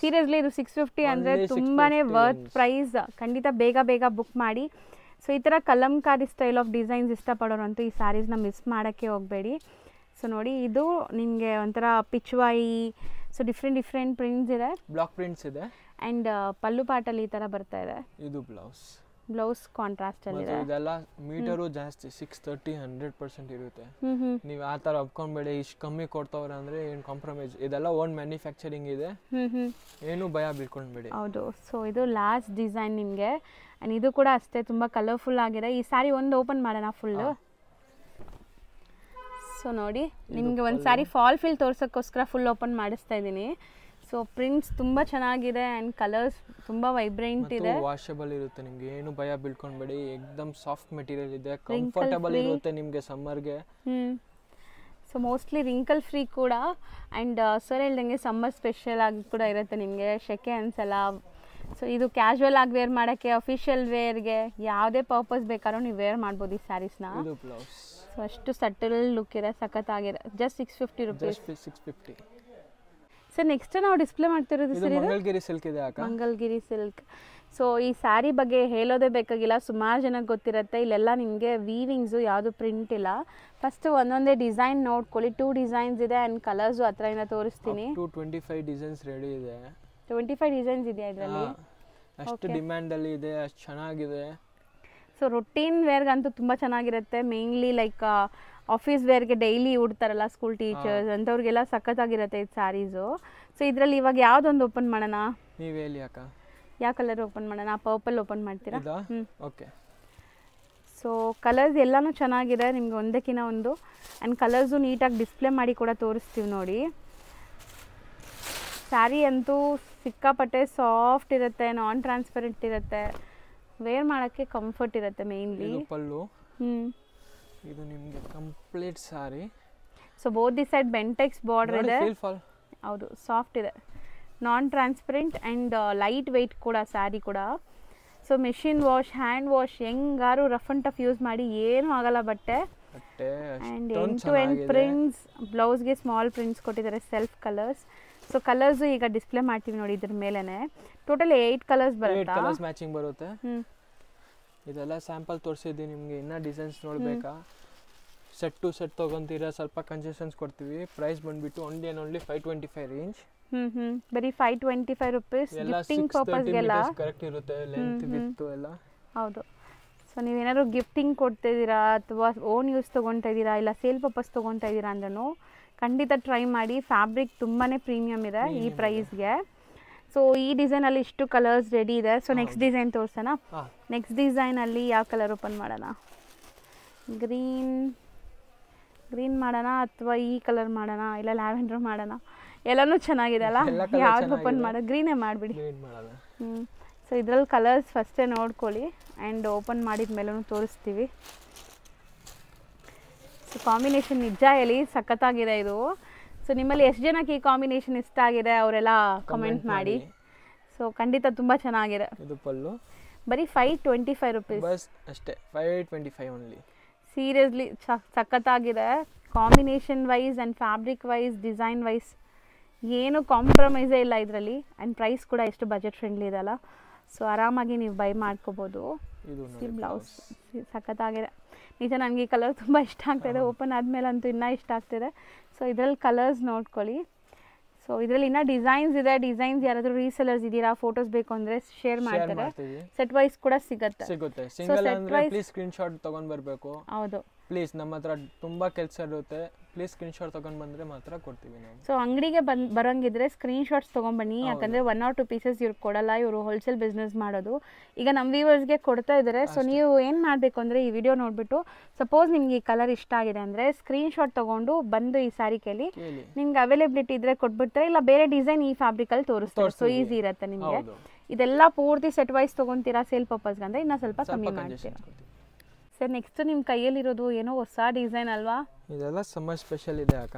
ಸೀರಿಯಸ್ಲಿ ಇದು 650 ಅಂದರೆ ತುಂಬಾ ವರ್ತ್ ಪ್ರೈಸ್. ಖಂಡಿತ ಬೇಗ ಬುಕ್ ಮಾಡಿ. ಸೊ ಈ ಥರ ಕಲಂಕಾರಿ ಸ್ಟೈಲ್ ಆಫ್ ಡಿಸೈನ್ಸ್ ಇಷ್ಟಪಡೋರಂತೂ ಈ ಸ್ಯಾರೀಸ್ನ ಮಿಸ್ ಮಾಡೋಕ್ಕೆ ಹೋಗಬೇಡಿ. ಸೊ ನೋಡಿ ಇದು ನಿಮಗೆ ಒಂಥರ ಪಿಚ್ವಾಯಿ, ಸೊ ಡಿಫ್ರೆಂಟ್ ಪ್ರಿಂಟ್ಸ್ ಇದೆ, ಬ್ಲಾಕ್ ಪ್ರಿಂಟ್ಸ್ ಇದೆ. ಆ್ಯಂಡ್ ಪಲ್ಲು ಪಾಟಲ್ಲಿ ಈ ಥರ ಬರ್ತಾ ಇದೆ. ಇದು ಬ್ಲೌಸ್ ಕಾಂಟ್ರಾಸ್ಟ್ ಅಲ್ಲಿ ಇದೆ. ಇದೆಲ್ಲ ಮೀಟರು ಜಾಸ್ತಿ 630 100% ಇರುತ್ತೆ. ನೀವು ಆ ಥರ ಒಪ್ಕೊಂಬೇಡಿ, ಇಷ್ಟು ಕಮ್ಮಿ ಕೊಡ್ತಾವ್ರೆ ಅಂದರೆ ಏನು ಕಾಂಪ್ರಮೈಸ್. ಇದೆಲ್ಲ ಓನ್ ಮ್ಯಾನುಫ್ಯಾಕ್ಚರಿಂಗ್ ಇದೆ, ಏನು ಭಯ ಬೀಳ್ಕೊಂಡ್ಬೇಡಿ. ಹೌದು. ಸೊ ಇದು ಲಾಸ್ಟ್ ಡಿಸೈನ್ ನಿಮಗೆ. ಆ್ಯಂಡ್ ಇದು ಕೂಡ ಅಷ್ಟೇ ತುಂಬ ಕಲರ್ಫುಲ್ ಆಗಿದೆ. ಈ ಸ್ಯಾರಿ ಒಂದು ಓಪನ್ ಮಾಡೋಣ ಫುಲ್ಲು. ಸೊ ನೋಡಿ ನಿಮಗೆ ಒಂದು ಸ್ಯಾರಿ ಫಾಲ್ ಫಿಲ್ ತೋರ್ಸೋಕ್ಕೋಸ್ಕರ ಫುಲ್ ಓಪನ್ ಮಾಡಿಸ್ತಾ ಇದ್ದೀನಿ. ಸೊ ಪ್ರಿಂಟ್ಸ್ ತುಂಬ ಚೆನ್ನಾಗಿದೆ ಆ್ಯಂಡ್ ಕಲರ್ಸ್ ತುಂಬ ವೈಬ್ರೆಂಟ್ ಇದೆ. ವಾಷಬಲ್ ಇರುತ್ತೆ, ನಿಮಗೆ ಏನು ಭಯ ಬೀಳ್ಕೊಂಡ್ಬೇಡಿ. ಎಕ್ದಮ್ ಸಾಫ್ಟ್ ಮೆಟೀರಿಯಲ್ ಇದೆ, ಕಂಫರ್ಟಬಲ್ ಇರುತ್ತೆ ನಿಮಗೆ ಸಮ್ಮರ್ಗೆ. ಸೊ ಮೋಸ್ಟ್ಲಿ ರಿಂಕಲ್ ಫ್ರೀ ಕೂಡ. ಆ್ಯಂಡ್ ಸರ್ ಹೇಳ್ದಂಗೆ ಸಮ್ಮರ್ ಸ್ಪೆಷಲ್ ಆಗಿ ಕೂಡ ಇರುತ್ತೆ, ನಿಮಗೆ ಸೆಕೆ ಅನ್ಸಲ್ಲ. ಸೊ ಇದು ಕ್ಯಾಶುವಲ್ ಆಗಿ ವೇರ್ ಮಾಡೋಕ್ಕೆ, ಅಫಿಷಿಯಲ್ ವೇರ್ಗೆ, ಯಾವುದೇ ಪರ್ಪಸ್ ಬೇಕಾದ್ರೂ ನೀವು ವೇರ್ ಮಾಡ್ಬೋದು ಈ ಸ್ಯಾರೀಸ್ನ. ಸೊ ಅಷ್ಟು ಸಟಲ್ ಲುಕ್ ಇದೆ, ಸಖತ್ತಾಗಿದೆ. Just 650 rupees. ಸರ್ ನೆಕ್ಸ್ಟ್ ನಾವು ಡಿಸ್ಪ್ಲೇ ಮಾಡ್ತಿರೋದು ಇದು ಸರ್ ಮಂಗಲ್ಗಿರಿ ಸಿಲ್ಕ್ ಇದೆ ಅಕ್ಕ. ಮಂಗಲ್ಗಿರಿ ಸಿಲ್ಕ್. ಸೊ ಈ ಸ್ಯಾರಿ ಬಗ್ಗೆ ಹೇಳೋದೇ ಬೇಕಾಗಿಲ್ಲ, ಸುಮಾರು ಜನಕ್ಕೆ ಗೊತ್ತಿರುತ್ತೆ. ಇಲ್ಲೆಲ್ಲ ನಿಮಗೆ ವೀವಿಂಗ್ಸು, ಯಾವುದು ಪ್ರಿಂಟ್ ಇಲ್ಲ. ಫಸ್ಟ್ ಒಂದೊಂದೇ ಡಿಸೈನ್ ನೋಡ್ಕೊಳ್ಳಿ. 2 ಡಿಸೈನ್ಸ್ ಇದೆ ಆ್ಯಂಡ್ ಕಲರ್ಸು ಹತ್ರದಿಂದ ತೋರಿಸ್ತೀನಿ. 25 ಡಿಸೈನ್ಸ್ ರೆಡಿ ಇದೆ. 25 ಡಿಸೈನ್ಸ್ ಇದೆಯಾ ಇದರಲ್ಲಿ? ಅಷ್ಟು ಡಿಮ್ಯಾಂಡಲ್ಲಿ ಇದೆ, ಅಷ್ಟು ಚೆನ್ನಾಗಿದೆ. ಸೊ ರೊಟೀನ್ ವೇರ್ಗಂತೂ ತುಂಬ ಚೆನ್ನಾಗಿರುತ್ತೆ. ಮೇನ್ಲಿ ಲೈಕ್ ಆಫೀಸ್ ವೇರ್ಗೆ ಡೈಲಿ ಉಡ್ತಾರಲ್ಲ ಸ್ಕೂಲ್ ಟೀಚರ್ಸ್ ಅಂಥವ್ರಿಗೆಲ್ಲ ಸಖತ್ತಾಗಿರುತ್ತೆ ಇದು ಸ್ಯಾರೀಸು. ಸೊ ಇದರಲ್ಲಿ ಇವಾಗ ಯಾವುದೊಂದು ಓಪನ್ ಮಾಡೋಣ? ನೀವು ಹೇಳಿ ಅಕ್ಕ. ಯಾವ ಕಲರ್ ಓಪನ್ ಮಾಡೋಣ? ಪರ್ಪಲ್ ಓಪನ್ ಮಾಡ್ತೀರಾ? ಓಕೆ. ಸೊ ಕಲರ್ಸ್ ಎಲ್ಲನೂ ಚೆನ್ನಾಗಿದೆ, ನಿಮಗೆ ಒಂದಕ್ಕಿಂತ ಒಂದು. ಆ್ಯಂಡ್ ಕಲರ್ಸು ನೀಟಾಗಿ ಡಿಸ್ಪ್ಲೇ ಮಾಡಿ ಕೂಡ ತೋರಿಸ್ತೀವಿ ನೋಡಿ. ಸ್ಯಾರಿ ಅಂತೂ ಸಿಕ್ಕಾಪಟ್ಟೆ ಸಾಫ್ಟ್ ಇರುತ್ತೆ, ನಾನ್ ಟ್ರಾನ್ಸ್ಪರೆಂಟ್ ಇರುತ್ತೆ, ವೇರ್ ಮಾಡೋಕ್ಕೆ ಕಂಫರ್ಟ್ ಇರುತ್ತೆ. ಮೇನ್ಲಿ ಪಲ್ಲು ಇದು ನಿಮಗೆ complete sari. So both the side Bentex border ಇದೆ. ಹೌದು, ಸಾಫ್ಟ್ ಇದೆ, non transparent and light weight ಕೂಡ ಸ್ಯಾರಿ ಕೂಡ. So machine wash, hand wash, ಹೆಂಗಾರು ರಫ್ ಆ್ಯಂಡ್ ಟಫ್ ಯೂಸ್ ಮಾಡಿ ಏನೂ ಆಗಲ್ಲ ಬಟ್ಟೆ. And end to end prints, ಬ್ಲೌಸ್ಗೆ ಸ್ಮಾಲ್ ಪ್ರಿಂಟ್ಸ್ ಕೊಟ್ಟಿದ್ದಾರೆ, ಸೆಲ್ಫ್ ಕಲರ್ಸ್. ಸೊ ಕಲರ್ಸು ಈಗ ಡಿಸ್ಪ್ಲೇ ಮಾಡ್ತೀವಿ ನೋಡಿ ಇದ್ರ ಮೇಲೇ. ಟೋಟಲ್ 8 ಕಲರ್ಸ್ ಬರುತ್ತೆ. ಮ್ಯಾಚಿಂಗ್ ಬರುತ್ತೆ. ಇದೆಲ್ಲ ಸ್ಯಾಂಪಲ್ ತೋರಿಸಿದ್ದೀವಿ ನಿಮಗೆ. ಇನ್ನೂ ಡಿಸೈನ್ಸ್ ನೋಡಬೇಕಾ? ಸೆಟ್ ಟು ಸೆಟ್ ತೊಗೊಂತೀರಾ, ಸ್ವಲ್ಪ ಕನ್ಸೆಷನ್ಸ್ ಕೊಡ್ತೀವಿ. ಪ್ರೈಸ್ ಬಂದುಬಿಟ್ಟು ಓನ್ಲಿ 525 ರೇಂಜ್. ಬರೀ 525 ರುಪೀಸ್. ಗಿಫ್ಟಿಂಗ್ ಪರ್ಪಸ್ಗೆಲ್ಲ ಕರೆಕ್ಟ್ ಇರುತ್ತೆ, ಲೆಂತ್ ವಿಡ್ತ್ ಎಲ್ಲ. ಹೌದು. ಸೊ ನೀವೇನಾದ್ರು ಗಿಫ್ಟಿಂಗ್ ಕೊಡ್ತಾಯಿದ್ದೀರಾ ಅಥವಾ ಓನ್ ಯೂಸ್ ತೊಗೊತಾ ಇದ್ದೀರಾ, ಇಲ್ಲ ಸೇಲ್ ಪರ್ಪಸ್ ತೊಗೊತಾ ಇದ್ದೀರಾ ಅಂದ್ರೂ ಖಂಡಿತ ಟ್ರೈ ಮಾಡಿ. ಫ್ಯಾಬ್ರಿಕ್ ತುಂಬಾ ಪ್ರೀಮಿಯಮ್ ಇದೆ ಈ ಪ್ರೈಸ್ಗೆ. ಸೊ ಈ ಡಿಸೈನಲ್ಲಿ ಇಷ್ಟು ಕಲರ್ಸ್ ರೆಡಿ ಇದೆ. ಸೊ ನೆಕ್ಸ್ಟ್ ಡಿಸೈನ್ ತೋರಿಸೋಣ. ನೆಕ್ಸ್ಟ್ ಡಿಸೈನಲ್ಲಿ ಯಾವ ಕಲರ್ ಓಪನ್ ಮಾಡೋಣ? ಗ್ರೀನ್ ಮಾಡೋಣ ಅಥವಾ ಈ ಕಲರ್ ಮಾಡೋಣ, ಇಲ್ಲ ಲ್ಯಾವೆಂಡರ್ ಮಾಡೋಣ? ಎಲ್ಲನೂ ಚೆನ್ನಾಗಿದೆ ಅಲ್ಲ, ಯಾವ್ದು ಓಪನ್ ಮಾಡೋದು? ಗ್ರೀನೇ ಮಾಡಿಬಿಡಿ. ಸೊ ಇದರಲ್ಲಿ ಕಲರ್ಸ್ ಫಸ್ಟೇ ನೋಡ್ಕೊಳ್ಳಿ ಆ್ಯಂಡ್ ಓಪನ್ ಮಾಡಿದ ಮೇಲೂ ತೋರಿಸ್ತೀವಿ. ಸೊ ಕಾಂಬಿನೇಷನ್ ನಿಜ ಹೇಳಿ ಸಖತ್ತಾಗಿದೆ ಇದು. ಸೊ ನಿಮ್ಮಲ್ಲಿ ಎಷ್ಟು ಜನಕ್ಕೆ ಈ ಕಾಂಬಿನೇಷನ್ ಇಷ್ಟ ಆಗಿದೆ ಅವರೆಲ್ಲ ಕಮೆಂಟ್ ಮಾಡಿ. ಸೊ ಖಂಡಿತ ತುಂಬ ಚೆನ್ನಾಗಿದೆ. ಇದು ಪಲ್ಲು ಬರೀ 525 ರುಪೀಸ್ ಬಸ್ ಅಷ್ಟೇ. 525 ಓನ್ಲಿ. ಸೀರಿಯಸ್ಲಿ ಸಖತ್ತಾಗಿದೆ. Combination wise and fabric wise, design wise ಏನು ಕಾಂಪ್ರಮೈಸೇ ಇಲ್ಲ ಇದರಲ್ಲಿ. ಆ್ಯಂಡ್ ಪ್ರೈಸ್ ಕೂಡ ಎಷ್ಟು ಬಜೆಟ್ ಫ್ರೆಂಡ್ಲಿ ಇದೆಲ್ಲ. ಸೊ ಆರಾಮಾಗಿ ನೀವು ಬೈ ಮಾಡ್ಕೋಬೋದು. ಬ್ಲೌಸ್ ಸಖತ್ತಾಗಿದೆ ನಿಜ. ನನಗೆ ಈ ಕಲರ್ ತುಂಬ ಇಷ್ಟ ಆಗ್ತಾಯಿದೆ. ಓಪನ್ ಆದಮೇಲೆ ಅಂತೂ ಇನ್ನೂ ಇಷ್ಟ ಆಗ್ತಿದೆ. ಸೊ ಇದರಲ್ಲಿ ಕಲರ್ಸ್ ನೋಡ್ಕೊಳ್ಳಿ. ಸೊ ಇದರಲ್ಲಿ ಇನ್ನೂ ಡಿಸೈನ್ಸ್ ಇದೆ. ಡಿಸೈನ್ಸ್ ಯಾರಾದರೂ ರೀಸೆಲರ್ಸ್ ಇದ್ದೀರಾ, ಫೋಟೋಸ್ ಬೇಕು ಅಂದರೆ ಶೇರ್ ಮಾಡ್ತಾರೆ. ಸೆಟ್ ವೈಸ್ ಕೂಡ ಸಿಗುತ್ತೆ. ಸಿಂಗಲ್ ಅಂದರೆ ಪ್ಲೀಸ್ ಸ್ಕ್ರೀನ್ಶಾಟ್ ತೊಗೊಂಡು ಬರಬೇಕು. ಹೌದು ಪ್ಲೀಸ್, ನಮ್ಮ ಹತ್ರ ತುಂಬ ಕೆಲಸ ಇರುತ್ತೆ. ಪ್ಲೀಸ್ ಸ್ಕ್ರೀನ್ಶಾಟ್ ತೊಗೊಂಡು ಬಂದರೆ ಮಾತ್ರ ಕೊಡ್ತೀವಿ ನಾವು. ಸೊ ಅಂಗಡಿಗೆ ಬರೋಂಗಿದ್ರೆ ಸ್ಕ್ರೀನ್ಶಾಟ್ಸ್ ತೊಗೊಂಬನ್ನಿ. ಯಾಕಂದರೆ 1 or 2 ಪೀಸಸ್ ಇವ್ರು ಕೊಡಲ್ಲ. ಇವರು ಹೋಲ್ಸೇಲ್ ಬಿಸ್ನೆಸ್ ಮಾಡೋದು. ಈಗ ನಮ್ಮ ವ್ಯೂವರ್ಸ್ಗೆ ಕೊಡ್ತಾ ಇದ್ದಾರೆ. ಸೊ ನೀವು ಏನು ಮಾಡಬೇಕು ಅಂದರೆ ಈ ವಿಡಿಯೋ ನೋಡಿಬಿಟ್ಟು ಸಪೋಸ್ ನಿಮ್ಗೆ ಈ ಕಲರ್ ಇಷ್ಟ ಆಗಿದೆ ಅಂದರೆ ಸ್ಕ್ರೀನ್ಶಾಟ್ ತೊಗೊಂಡು ಬಂದು ಈ ಸ್ಯಾರಿ ಕೇಳಿ ನಿಮ್ಗೆ ಅವೈಲೇಬಿಲಿಟಿ ಇದ್ದರೆ ಕೊಟ್ಬಿಡ್ತಾರೆ, ಇಲ್ಲ ಬೇರೆ ಡಿಸೈನ್ ಈ ಫ್ಯಾಬ್ರಿಕಲ್ಲಿ ತೋರಿಸ್ತಾರೆ. ಸೊ ಈಸಿ ಇರುತ್ತೆ ನಿಮಗೆ. ಇದೆಲ್ಲ ಪೂರ್ತಿ ಸೆಟ್ ವೈಸ್ ತೊಗೊತೀರಾ ಸೇಲ್ ಪರ್ಪಸ್ಗೆ ಅಂದರೆ ಇನ್ನೂ ಸ್ವಲ್ಪ ಕಮ್ಮಿ ಮಾಡ್ತೀರಾ. ಸರ್ ನೆಕ್ಸ್ಟ್ ನಿಮ್ಮ ಕೈಯಲ್ಲಿರೋದು ಏನೋ ಹೊಸ ಡಿಸೈನ್ ಅಲ್ವಾ? ಇದೆಲ್ಲ ಸಮ್ಮರ್ ಸ್ಪೆಷಲ್ ಇದೆ ಅಕ್ಕ.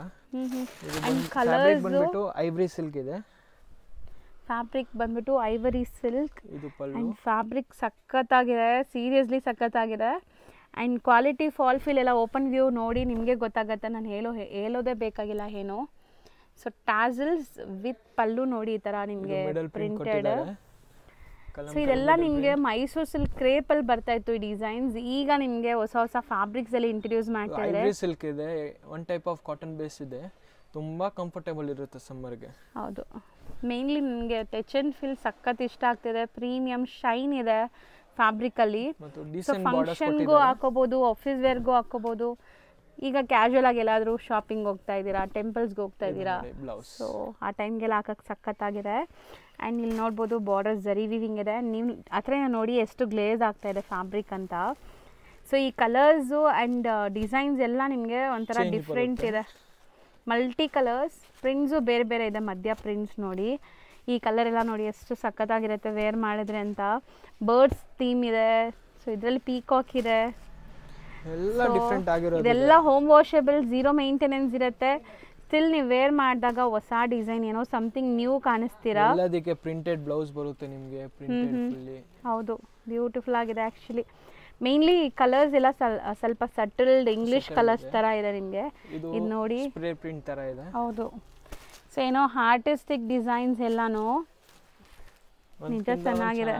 ಫ್ಯಾಬ್ರಿಕ್ ಬಂದ್ಬಿಟ್ಟು ಐವರಿ ಸಿಲ್ಕ್ ಇದೆ. ಫ್ಯಾಬ್ರಿಕ್ ಬಂದ್ಬಿಟ್ಟು ಐವರಿ ಸಿಲ್ಕ್. ಇದು ಪಲ್ಲು. ಆ್ಯಂಡ್ ಫ್ಯಾಬ್ರಿಕ್ ಸಖತ್ತಾಗಿದೆ, ಸೀರಿಯಸ್ಲಿ ಸಖತ್ತಾಗಿದೆ. ಆ್ಯಂಡ್ ಕ್ವಾಲಿಟಿ, ಫಾಲ್ ಫೀಲ್ ಎಲ್ಲ ಓಪನ್ ವ್ಯೂ ನೋಡಿ ನಿಮಗೆ ಗೊತ್ತಾಗುತ್ತೆ. ನಾನು ಹೇಳೋದೇ ಬೇಕಾಗಿಲ್ಲ ಏನು. ಸೊ ಟ್ಯಾಸಲ್ಸ್ ವಿತ್ ಪಲ್ಲು ನೋಡಿ ಈ ಥರ ನಿಮಗೆ ಪ್ರಿಂಟೆಡ್. ಸೊ ಇದೆಲ್ಲ ನಿಮಗೆ ಮೈಸೂರು ಸಿಲ್ಕ್ ಕ್ರೇಪಲ್ಲಿ ಬರ್ತಾ ಇತ್ತು ಈ ಡಿಸೈನ್ಸ್. ಈಗ ನಿಮಗೆ ಹೊಸ ಹೊಸ ಫ್ಯಾಬ್ರಿಕ್ಸ್ ಅಲ್ಲಿ ಇಂಟ್ರೊಡ್ಯೂಸ್ ಮಾಡ್ತಾ ಇದ್ದಾರೆ. ಐವರಿ ಸಿಲ್ಕ್ ಇದೆ, one type of cotton base ಇದೆ. ತುಂಬಾ ಕಂಫರ್ಟೇಬಲ್ ಇರುತ್ತೆ ಸಮ್ಮರ್ಗೆ. ಹೌದು, ಮೇನ್ಲಿ ನಿಮಗೆ ಟಚ್ ಅಂಡ್ ಫೀಲ್ ಸಖತ್ ಇಷ್ಟ ಆಗ್ತಿದೆ. ಪ್ರೀಮಿಯಂ ಶೈನ್ ಇದೆ ಫ್ಯಾಬ್ರಿಕಲ್ಲಿ. ಸೊ ಫಂಕ್ಷನ್ಗೂ ಹಾಕೋಬೋದು, ಆಫೀಸ್ ವೇರ್ಗೂ ಹಾಕೋಬೋದು. ಈಗ ಕ್ಯಾಶುವಲ್ ಆಗಿ ಎಲ್ಲಾದರೂ ಶಾಪಿಂಗ್ ಹೋಗ್ತಾ ಇದ್ದೀರಾ, ಟೆಂಪಲ್ಸ್ಗೆ ಹೋಗ್ತಾ ಇದ್ದೀರಾ, ಸೊ ಆ ಟೈಮ್ಗೆಲ್ಲ ಹಾಕಕ್ಕೆ ಸಖತ್ತಾಗಿದೆ. ಆ್ಯಂಡ್ ಇಲ್ಲಿ ನೋಡ್ಬೋದು ಬಾರ್ಡರ್ಸ್ ಜರಿ ವೀವಿಂಗ್ ಇದೆ. ನೀವು ಹತ್ರ ನೋಡಿ ಎಷ್ಟು ಗ್ಲೇಸ್ ಆಗ್ತಾ ಇದೆ ಫ್ಯಾಬ್ರಿಕ್ ಅಂತ. ಸೊ ಈ ಕಲರ್ಸು ಆ್ಯಂಡ್ ಡಿಸೈನ್ಸ್ ಎಲ್ಲ ನಿಮಗೆ ಒಂಥರ ಡಿಫ್ರೆಂಟ್ ಇದೆ. ಮಲ್ಟಿ ಕಲರ್ಸ್, ಪ್ರಿಂಟ್ಸು ಬೇರೆ ಬೇರೆ ಇದೆ. ಮಧ್ಯ ಪ್ರಿಂಟ್ಸ್ ನೋಡಿ, ಈ ಕಲರ್ ಎಲ್ಲ ನೋಡಿ ಎಷ್ಟು ಸಖತ್ತಾಗಿರುತ್ತೆ ವೇರ್ ಮಾಡಿದ್ರೆ ಅಂತ. ಬರ್ಡ್ಸ್ ಥೀಮ್ ಇದೆ. ಸೊ ಇದರಲ್ಲಿ ಪೀಕಾಕ್ ಇದೆ. ಇದೆಲ್ಲ ಹೋಮ್ ವಾಷಬಲ್, 0 ಮೇಂಟೆನೆನ್ಸ್ ಇರುತ್ತೆ. ಸ್ಟಿಲ್ ನೀವು ವೇರ್ ಮಾಡಿದಾಗ ಹೊಸ ಡಿಸೈನ್ ಏನೋ ಸಮಥಿಂಗ್ ನ್ಯೂ ಕಾಣಿಸ್ತೀರಾ. ಎಲ್ಲದಕ್ಕೆ ಪ್ರಿಂಟೆಡ್ ಬ್ಲೌಸ್ ಬರುತ್ತೆ ನಿಮಗೆ. ಹೌದು, ಬ್ಯೂಟಿಫುಲ್ ಆಗಿದೆ ಆ್ಯಕ್ಚುಲಿ. ಮೇನ್ಲಿ ಕಲರ್ಸ್ ಎಲ್ಲ ಸ್ವಲ್ಪ ಸಟಲ್ಡ್ ಇಂಗ್ಲಿಷ್ ಕಲರ್ಸ್ ಥರ ಇದೆ ನಿಮಗೆ. ಇದು ನೋಡಿ, ಸ್ಪ್ರೇ ಪ್ರಿಂಟ್ ಥರ ಇದೆ. ಹೌದು. ಸೊ ಸೊ ಏನೋ ಆರ್ಟಿಸ್ಟಿಕ್ ಡಿಸೈನ್ಸ್ ಎಲ್ಲಾನು ನಿಜ ಚೆನ್ನಾಗಿದೆ.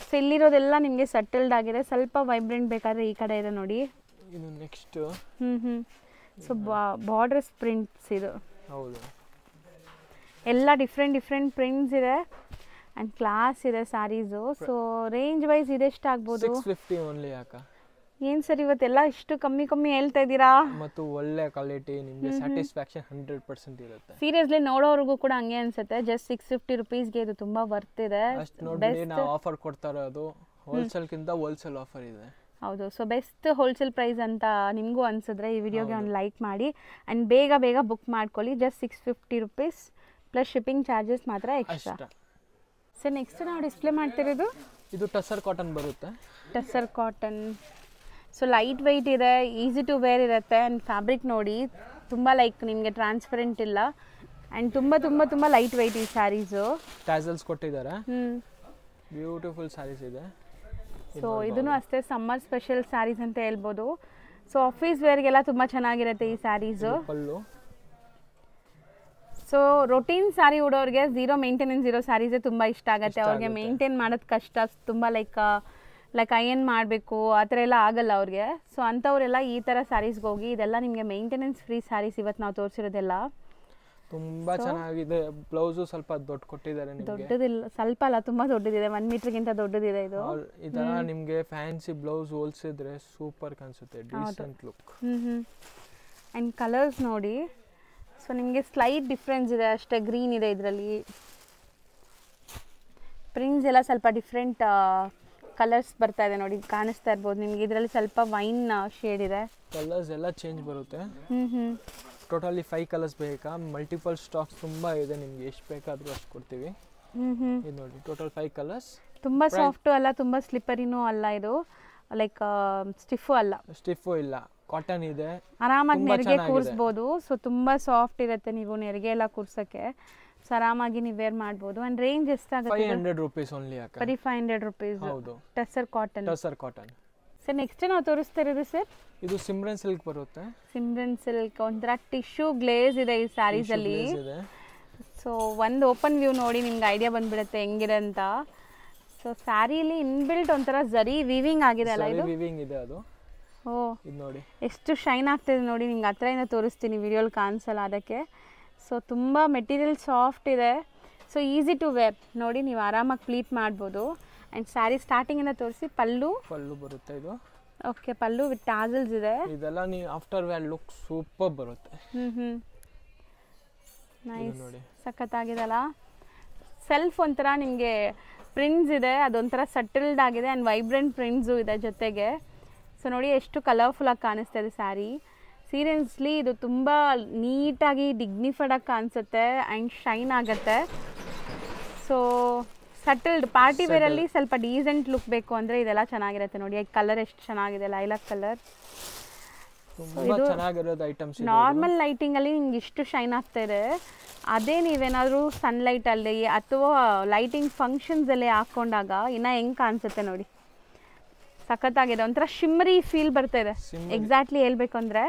ಸೊ ಇಲ್ಲಿರೋದೆಲ್ಲ ನಿಮಗೆ ಸೆಟಲ್ಡ್ ಆಗಿದೆ. ಸ್ವಲ್ಪ ವೈಬ್ರೆಂಟ್ ಬೇಕಾದ್ರೆ ಈ ಕಡೆ ಇದೆ ನೋಡಿ. ಇದು ನೆಕ್ಸ್ಟ್ ಸೊ ಬಾರ್ಡರ್ಸ್ ಪ್ರಿಂಟ್ಸ್ ಇದು. ಹೌದು, ಎಲ್ಲ ಡಿಫ್ರೆಂಟ್ ಪ್ರಿಂಟ್ಸ್ ಇದೆ ಆ್ಯಂಡ್ ಕ್ಲಾಸ್ ಇದೆ ಸ್ಯಾರೀಸು. ಸೊ ರೇಂಜ್ ವೈಸ್ ಇದೆಷ್ಟು ಆಗ್ಬೋದು? 650 ಓನ್ಲಿ. ಯಾಕ ಏನು ಸರ್ ಇವತ್ತೆಲ್ಲ ಇಷ್ಟು ಕಮ್ಮಿ ಹೇಳ್ತಾ ಇದ್ದೀರಾ? ಮತ್ತು ಒಳ್ಳೆ ಕ್ವಾಲಿಟಿ, ನಿಮಗೆ ಸ್ಯಾಟಿಸ್ಫ್ಯಾಕ್ಷನ್ 100% ಇರುತ್ತೆ. ಸೀರಿಯಸ್ಲಿ ನೋಡೋರ್ಗೂ ಕೂಡ ಹಂಗೆ ಅನ್ಸುತ್ತೆ. ಜಸ್ಟ್ 650 ರುಪೀಸ್ಗೆ ಇದು ತುಂಬಾ ವರ್ತ್ ಇದೆ. ಅಷ್ಟು ನೋಡಿ ನಾವು ಆಫರ್ ಕೊಡ್ತಾ ಇರೋದು ಹೋಲ್ಸೇಲ್ಗಿಂತ ಹೋಲ್ಸೇಲ್ ಆಫರ್ ಇದೆ. ಹೌದು. ಸೊ ಬೆಸ್ಟ್ ಹೋಲ್ಸೇಲ್ ಪ್ರೈಸ್ ಅಂತ ನಿಮಗೂ ಅನ್ಸಿದ್ರೆ ಈ ವಿಡಿಯೋಗೆ ಒಂದು ಲೈಕ್ ಮಾಡಿ ಆ್ಯಂಡ್ ಬೇಗ ಬುಕ್ ಮಾಡ್ಕೊಳ್ಳಿ. Just 650 rupees plus shipping charges ಮಾತ್ರ ಎಕ್ಸ್ಟ್ರಾ. ಸರ್ ನೆಕ್ಸ್ಟ್ ನಾವು ಡಿಸ್ಪ್ಲೇ ಮಾಡ್ತಿರೋದು ಇದು ಟಸರ್ ಕಾಟನ್ ಬರುತ್ತೆ. Tussar cotton. So light weight ಇದೆ, ಈಸಿ ಟು ವೇರ್ ಇರುತ್ತೆ ಆ್ಯಂಡ್ ಫ್ಯಾಬ್ರಿಕ್ ನೋಡಿ ತುಂಬ ಲೈಕ್ ನಿಮಗೆ ಟ್ರಾನ್ಸ್ಪರೆಂಟ್ ಇಲ್ಲ ಆ್ಯಂಡ್ ತುಂಬ ಲೈಟ್ ವೆಯ್ಟ್ ಈ ಸ್ಯಾರೀಸು. ಟ್ಯಾಸಲ್ಸ್ ಕೊಟ್ಟಿದ್ದಾರೆ. ಬ್ಯೂಟಿಫುಲ್ ಸ್ಯಾರೀಸ್ ಇದೆ. ಸೊ ಇದನ್ನು ಅಷ್ಟೇ ಸಮ್ಮರ್ ಸ್ಪೆಷಲ್ ಸ್ಯಾರೀಸ್ ಅಂತ ಹೇಳ್ಬೋದು. ಸೊ ಆಫೀಸ್ ವೇರ್ಗೆಲ್ಲ ತುಂಬ ಚೆನ್ನಾಗಿರುತ್ತೆ ಈ ಸ್ಯಾರೀಸು. ಪಲ್ಲು. ಸೊ ರೊಟೀನ್ ಸ್ಯಾರಿ ಉಡೋರಿಗೆ ಝೀರೋ ಮೇಂಟೆನೆನ್ಸ್ ಇರೋ ಸ್ಯಾರೀಸೇ ತುಂಬ ಇಷ್ಟ ಆಗುತ್ತೆ. ಅವ್ರಿಗೆ ಮೇಂಟೈನ್ ಮಾಡೋದು ಕಷ್ಟ, ತುಂಬ ಲೈಕ್ ಅಯನ್ ಮಾಡಬೇಕು ಆ ಥರ ಎಲ್ಲ ಆಗಲ್ಲ ಅವ್ರಿಗೆ. ಸೊ ಅಂಥವರೆಲ್ಲ ಈ ಥರ ಸ್ಯಾರೀಸ್ಗೆ ಹೋಗಿ. ಇದೆಲ್ಲ ನಿಮಗೆ ಮೇಂಟೆನೆನ್ಸ್ ಫ್ರೀ ಸ್ಯಾರೀಸ್ ಇವತ್ತು ನಾವು ತೋರಿಸಿರೋದೆಲ್ಲ. ತುಂಬಾ ಚೆನ್ನಾಗಿದೆ. ಬ್ಲೌಸು ಸ್ವಲ್ಪ ದೊಡ್ಡ ಕೊಟ್ಟಿದ್ದಾರೆ ನಿಮಗೆ. ದೊಡ್ಡದಿಲ್ಲ, ಸ್ವಲ್ಪ ಅಲ್ಲ, ತುಂಬಾ ದೊಡ್ಡದಿದೆ. 1 ಮೀಟರ್ಗಿಂತ ದೊಡ್ಡದಿದೆ ಇದು. ಇದನ್ನ ನಿಮಗೆ ಫ್ಯಾನ್ಸಿ ಬ್ಲೌಸ್ ಹೋಲ್ಸಿದ್ರೆ ಸೂಪರ್ ಕಾಣಿಸುತ್ತೆ, ಡೀಸೆಂಟ್ ಲುಕ್. ಆ್ಯಂಡ್ ಕಲರ್ಸ್ ನೋಡಿ. ಸೊ ನಿಮಗೆ ಸ್ಲೈಟ್ ಡಿಫ್ರೆನ್ಸ್ ಇದೆ ಅಷ್ಟೇ. ಗ್ರೀನ್ ಇದೆ ಇದರಲ್ಲಿ. ಪ್ರಿಂಟ್ಸ್ ಎಲ್ಲ ಸ್ವಲ್ಪ ಡಿಫ್ರೆಂಟ್ ಕಲರ್ಸ್ ಬರ್ತಾ ಇದೆ ನೋಡಿ, ಕಾಣಿಸ್ತಾ ಇರ್ಬೋದು ನಿಮಗೆ. ಇದರಲ್ಲಿ ಸ್ವಲ್ಪ ವೈನ್ ಶೇಡ್ ಇದೆ. ಕಲರ್ಸ್ ಎಲ್ಲ ಚೇಂಜ್ ಬರುತ್ತೆ. ಟೋಟಲಿ 5 ಕಲರ್ಸ್ ಬೇಕಾ? ಮಲ್ಟಿಪಲ್ ಸ್ಟಾಕ್ಸ್ ತುಂಬಾ ಇದೆ, ನಿಮ್ಗೆ ಎಷ್ಟು ಬೇಕಾದರೂ ಅಷ್ಟು ಕೊಡ್ತೀವಿ. ಇದು ನೋಡಿ ಟೋಟಲ್ 5 ಕಲರ್ಸ್. ತುಂಬಾ ಸಾಫ್ಟು ಅಲ್ಲ, ತುಂಬಾ ಸ್ಲಿಪ್ಪರಿನೂ ಅಲ್ಲ. ಇದು ಲೈಕ್ ಸ್ಟಿಫು ಅಲ್ಲ, ಸ್ಟಿಫು ಇಲ್ಲ, ಕಾಟನ್ ಇದೆ. ಆರಾಮಾಗಿ ನೆರಿಗೆ ಕೂರಿಸ್ಬೋದು. ಸೊ ತುಂಬಾ ಸಾಫ್ಟ್ ಇರುತ್ತೆ, ನೀವು ನೆರಿಗೆ ಎಲ್ಲ ಕೂರ್ಸಕ್ಕೆ. ಸೊ ಆರಾಮಾಗಿ ನೀವು ವೇರ್ ಮಾಡ್ಬೋದು. ಅಂಡ್ ರೇಂಜ್ ಎಷ್ಟಾಗುತ್ತೆ? 500 ರೂಪೀಸ್ ಓನ್ಲಿ. ಬರೀ 500 ರೂಪೀಸ್. ಹೌದು, tussar cotton. Tussar cotton. Sir next ನಾವು ತೋರಿಸ್ತಾ ಇರೋದು ಸರ್ ಇದು ಸಿಮ್ರನ್ ಸಿಲ್ಕ್ ಬರುತ್ತೆ. ಸಿಮ್ರನ್ ಸಿಲ್ಕ್ ಒಂಥರ ಟಿಶ್ಯೂ ಗ್ಲೇಸ್ ಇದೆ ಈ ಸ್ಯಾರೀಸ್ ಅಲ್ಲಿ. ಸೊ ಒಂದು ಓಪನ್ ವ್ಯೂ ನೋಡಿ ನಿಮ್ಗೆ ಐಡಿಯಾ ಬಂದ್ಬಿಡುತ್ತೆ ಹೆಂಗಿದೆ ಅಂತ. ಸೊ ಸ್ಯಾರಿಲಿ ಇನ್ಬಿಲ್ಟ್ ಒಂಥರ ಜರಿ ವೀವಿಂಗ್ ಆಗಿದೆ ಅಲ್ಲ, ಇದು ವೀವಿಂಗ್ ಇದೆ ಅದು. ಓ ಇದು ನೋಡಿ ಎಷ್ಟು ಶೈನ್ ಆಗ್ತಿದೆ ನೋಡಿ. ನಿಮ್ಗೆ ಹತ್ರದಿಂದ ತೋರಿಸ್ತೀನಿ, ವಿಡಿಯೋಲಿ ಕಾಣಿಸಲ್ಲ ಅದಕ್ಕೆ. ಸೊ ತುಂಬ ಮೆಟೀರಿಯಲ್ ಸಾಫ್ಟ್ ಇದೆ. ಸೊ ಈಸಿ ಟು ವೇರ್ ನೋಡಿ, ನೀವು ಆರಾಮಾಗಿ ಪ್ಲೀಟ್ ಮಾಡ್ಬೋದು. ಆ್ಯಂಡ್ ಸ್ಯಾರಿ ಸ್ಟಾರ್ಟಿಂಗಿಂದ ತೋರಿಸಿ. ಪಲ್ಲು ಬರುತ್ತೆ ಇದು. ಓಕೆ, ಪಲ್ಲು ವಿತ್ ಟಾಸಲ್ಸ್ ಇದೆ. ಇದೆಲ್ಲ ನೀವು ಆಫ್ಟರ್ ವೇರ್ ಲುಕ್ ಸೂಪರ್ ಬರುತ್ತೆ. ನೈಸ್, ಸಖತ್ತಾಗಿದೆಲ್ಲ. ಸೆಲ್ಫ್ ಒಂಥರ ನಿಮಗೆ ಪ್ರಿಂಟ್ಸ್ ಇದೆ, ಅದೊಂಥರ ಸಟಲ್ಡ್ ಆಗಿದೆ ಆ್ಯಂಡ್ ವೈಬ್ರೆಂಟ್ ಪ್ರಿಂಟ್ಸು ಇದೆ ಜೊತೆಗೆ. ಸೊ ನೋಡಿ ಎಷ್ಟು ಕಲರ್ಫುಲ್ಲಾಗಿ ಕಾಣಿಸ್ತಾ ಇದೆ ಸ್ಯಾರಿ. ಸೀರಿಯಸ್ಲಿ ಇದು ತುಂಬ ನೀಟಾಗಿ ಡಿಗ್ನಿಫೈಡಾಗಿ ಕಾಣಿಸುತ್ತೆ ಆ್ಯಂಡ್ ಶೈನ್ ಆಗುತ್ತೆ. ಸೊ ಸಟಲ್ಡ್ ಪಾರ್ಟಿ ವೇರಲ್ಲಿ ಸ್ವಲ್ಪ ಡೀಸೆಂಟ್ ಲುಕ್ ಬೇಕು ಅಂದರೆ ಇದೆಲ್ಲ ಚೆನ್ನಾಗಿರುತ್ತೆ ನೋಡಿ. ಕಲರ್ ಎಷ್ಟು ಚೆನ್ನಾಗಿದೆ, ಲೈಲಾಕ್ ಕಲರ್. ನಾರ್ಮಲ್ ಲೈಟಿಂಗಲ್ಲಿ ನಿಮ್ಗೆ ಇಷ್ಟು ಶೈನ್ ಆಗ್ತಾ ಇದೆ. ಅದೇ ನೀವೇನಾದರೂ ಸನ್ಲೈಟಲ್ಲಿ ಅಥವಾ ಲೈಟಿಂಗ್ ಫಂಕ್ಷನ್ಸಲ್ಲಿ ಹಾಕ್ಕೊಂಡಾಗ ಇನ್ನೂ ಹೆಂಗೆ ಕಾಣಿಸುತ್ತೆ ನೋಡಿ. ಸಖತ್ತಾಗಿದೆ, ಒಂಥರ ಶಿಮ್ರಿ ಫೀಲ್ ಬರ್ತಾ ಇದೆ. ಎಕ್ಸಾಕ್ಟ್ಲಿ ಹೇಳ್ಬೇಕು ಅಂದರೆ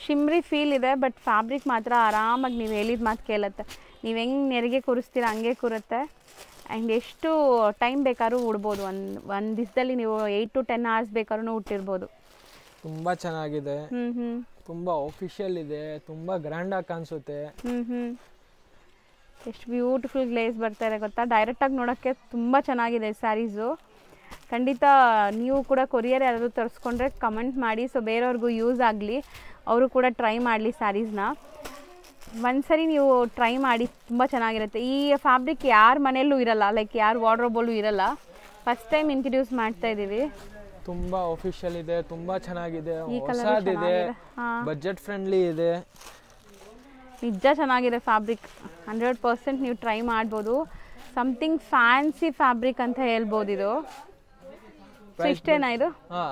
ಶಿಮ್ರಿ ಫೀಲ್ ಇದೆ. ಬಟ್ ಫ್ಯಾಬ್ರಿಕ್ ಮಾತ್ರ ಆರಾಮಾಗಿ ನೀವು ಹೇಳಿದ ಮಾತು ಕೇಳುತ್ತೆ. ನೀವು ಹೆಂಗೆ ನೆರಿಗೆ ಕೂರಿಸ್ತೀರ ಹಂಗೆ ಕೂರುತ್ತೆ. ಆ್ಯಂಡ್ ಎಷ್ಟು ಟೈಮ್ ಬೇಕಾದ್ರೂ ಉಡ್ಬೋದು. ಒಂದು ದಿವಸದಲ್ಲಿ ನೀವು 8 to 10 hours ಬೇಕಾದ್ರೂ ಉಟ್ಟಿರ್ಬೋದು. ತುಂಬ ಚೆನ್ನಾಗಿದೆ, ತುಂಬ ಆಫಿಷಿಯಲ್ ಇದೆ, ತುಂಬ ಗ್ರ್ಯಾಂಡಾಗಿ ಕಾಣಿಸುತ್ತೆ. ಎಷ್ಟು ಬ್ಯೂಟಿಫುಲ್ ಗ್ಲೇಸ್ ಬರ್ತಾ ಇದೆ ಗೊತ್ತಾ. ಡೈರೆಕ್ಟಾಗಿ ನೋಡೋಕ್ಕೆ ತುಂಬ ಚೆನ್ನಾಗಿದೆ ಸ್ಯಾರೀಸು. ಖಂಡಿತ ನೀವು ಕೂಡ ಕೊರಿಯರ್ ಯಾರಾದರೂ ತರಿಸ್ಕೊಂಡ್ರೆ ಕಮೆಂಟ್ ಮಾಡಿ. ಸೊ ಬೇರೆಯವ್ರಿಗೂ ಯೂಸ್ ಆಗಲಿ, ಅವರು ಕೂಡ ಟ್ರೈ ಮಾಡಲಿ ಸ್ಯಾರೀಸ್ನ. ಒಂದ್ಸರಿ ನೀವು ಟ್ರೈ ಮಾಡಿ, ತುಂಬ ಚೆನ್ನಾಗಿರುತ್ತೆ. ಈ ಫ್ಯಾಬ್ರಿಕ್ ಯಾರ ಮನೆಯಲ್ಲೂ ಇರಲ್ಲ, ಲೈಕ್ ಯಾರ ವಾರ್ಡ್ರೋಬಲ್ಲೂ ಇರಲ್ಲ. ಫಸ್ಟ್ ಟೈಮ್ ಇಂಟ್ರಡ್ಯೂಸ್ ಮಾಡ್ತಾ ಇದ್ದೀವಿ. ತುಂಬ ಆಫಿಷಿಯಲ್ ಇದೆ, ತುಂಬ ಚೆನ್ನಾಗಿದೆ, ಹೊಸದಿದೆ, ಬಜೆಟ್ ಫ್ರೆಂಡ್ಲಿ ಇದೆ. ನಿಜ ಚೆನ್ನಾಗಿದೆ ಫ್ಯಾಬ್ರಿಕ್. 100% ನೀವು ಟ್ರೈ ಮಾಡ್ಬೋದು. ಸಮಥಿಂಗ್ ಫ್ಯಾನ್ಸಿ ಫ್ಯಾಬ್ರಿಕ್ ಅಂತ ಹೇಳ್ಬೋದು ಇದು. ಇಷ್ಟೇನಾ ಇದು?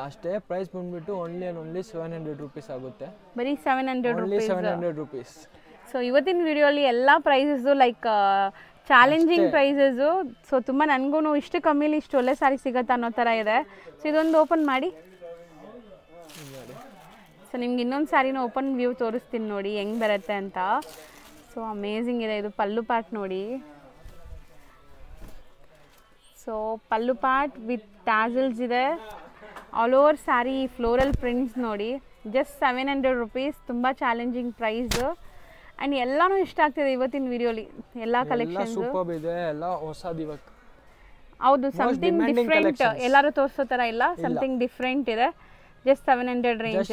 ಅಷ್ಟೇ. ಪ್ರೈಸ್ ಬಂದ್ಬಿಟ್ಟು ಓನ್ಲಿ 700 ರೂಪೀಸ್ ಆಗುತ್ತೆ. ಬರೀ 700 ರೂಪೀಸ್. ಸೊ ಇವತ್ತಿನ ವಿಡಿಯೋಲಿ ಎಲ್ಲ prices like challenging prices. So ತುಂಬ ನನಗೂ ಇಷ್ಟು ಕಮ್ಮಿಲಿ ಇಷ್ಟು ಒಳ್ಳೆ ಸ್ಯಾರಿ ಸಿಗುತ್ತೆ ಅನ್ನೋ ಥರ ಇದೆ. ಸೊ ಇದೊಂದು ಓಪನ್ ಮಾಡಿ. ಸೊ ನಿಮ್ಗೆ ಇನ್ನೊಂದು ಸ್ಯಾರಿನ ಓಪನ್ ವ್ಯೂ ತೋರಿಸ್ತೀನಿ ನೋಡಿ ಹೆಂಗೆ ಬರುತ್ತೆ ಅಂತ. ಸೊ ಅಮೇಝಿಂಗ್ ಇದೆ. ಇದು ಪಲ್ಲು ಪಾರ್ಟ್ ನೋಡಿ. So pallu part with tassels ಇದೆ. All over sari floral prints ನೋಡಿ. Just 700 rupees. ತುಂಬ ಚಾಲೆಂಜಿಂಗ್ ಪ್ರೈಸ್. ಆ್ಯಂಡ್ ಎಲ್ಲನೂ ಇಷ್ಟ ಆಗ್ತಿದೆ ಇವತ್ತಿನ ವಿಡಿಯೋಲಿ. ಎಲ್ಲ ಕಲೆಕ್ಷನ್ಸ್ ಸೂಪರ್ ಇದೆ, ಎಲ್ಲ ಹೊಸದು ಇವಾಗ. ಹೌದು, ಸಮಥಿಂಗ್ ಡಿಫ್ರೆಂಟ್. ಎಲ್ಲರೂ ತೋರಿಸೋ ಥರ ಇಲ್ಲ, ಸಮಥಿಂಗ್ ಡಿಫ್ರೆಂಟ್ ಇದೆ. Just 700 range.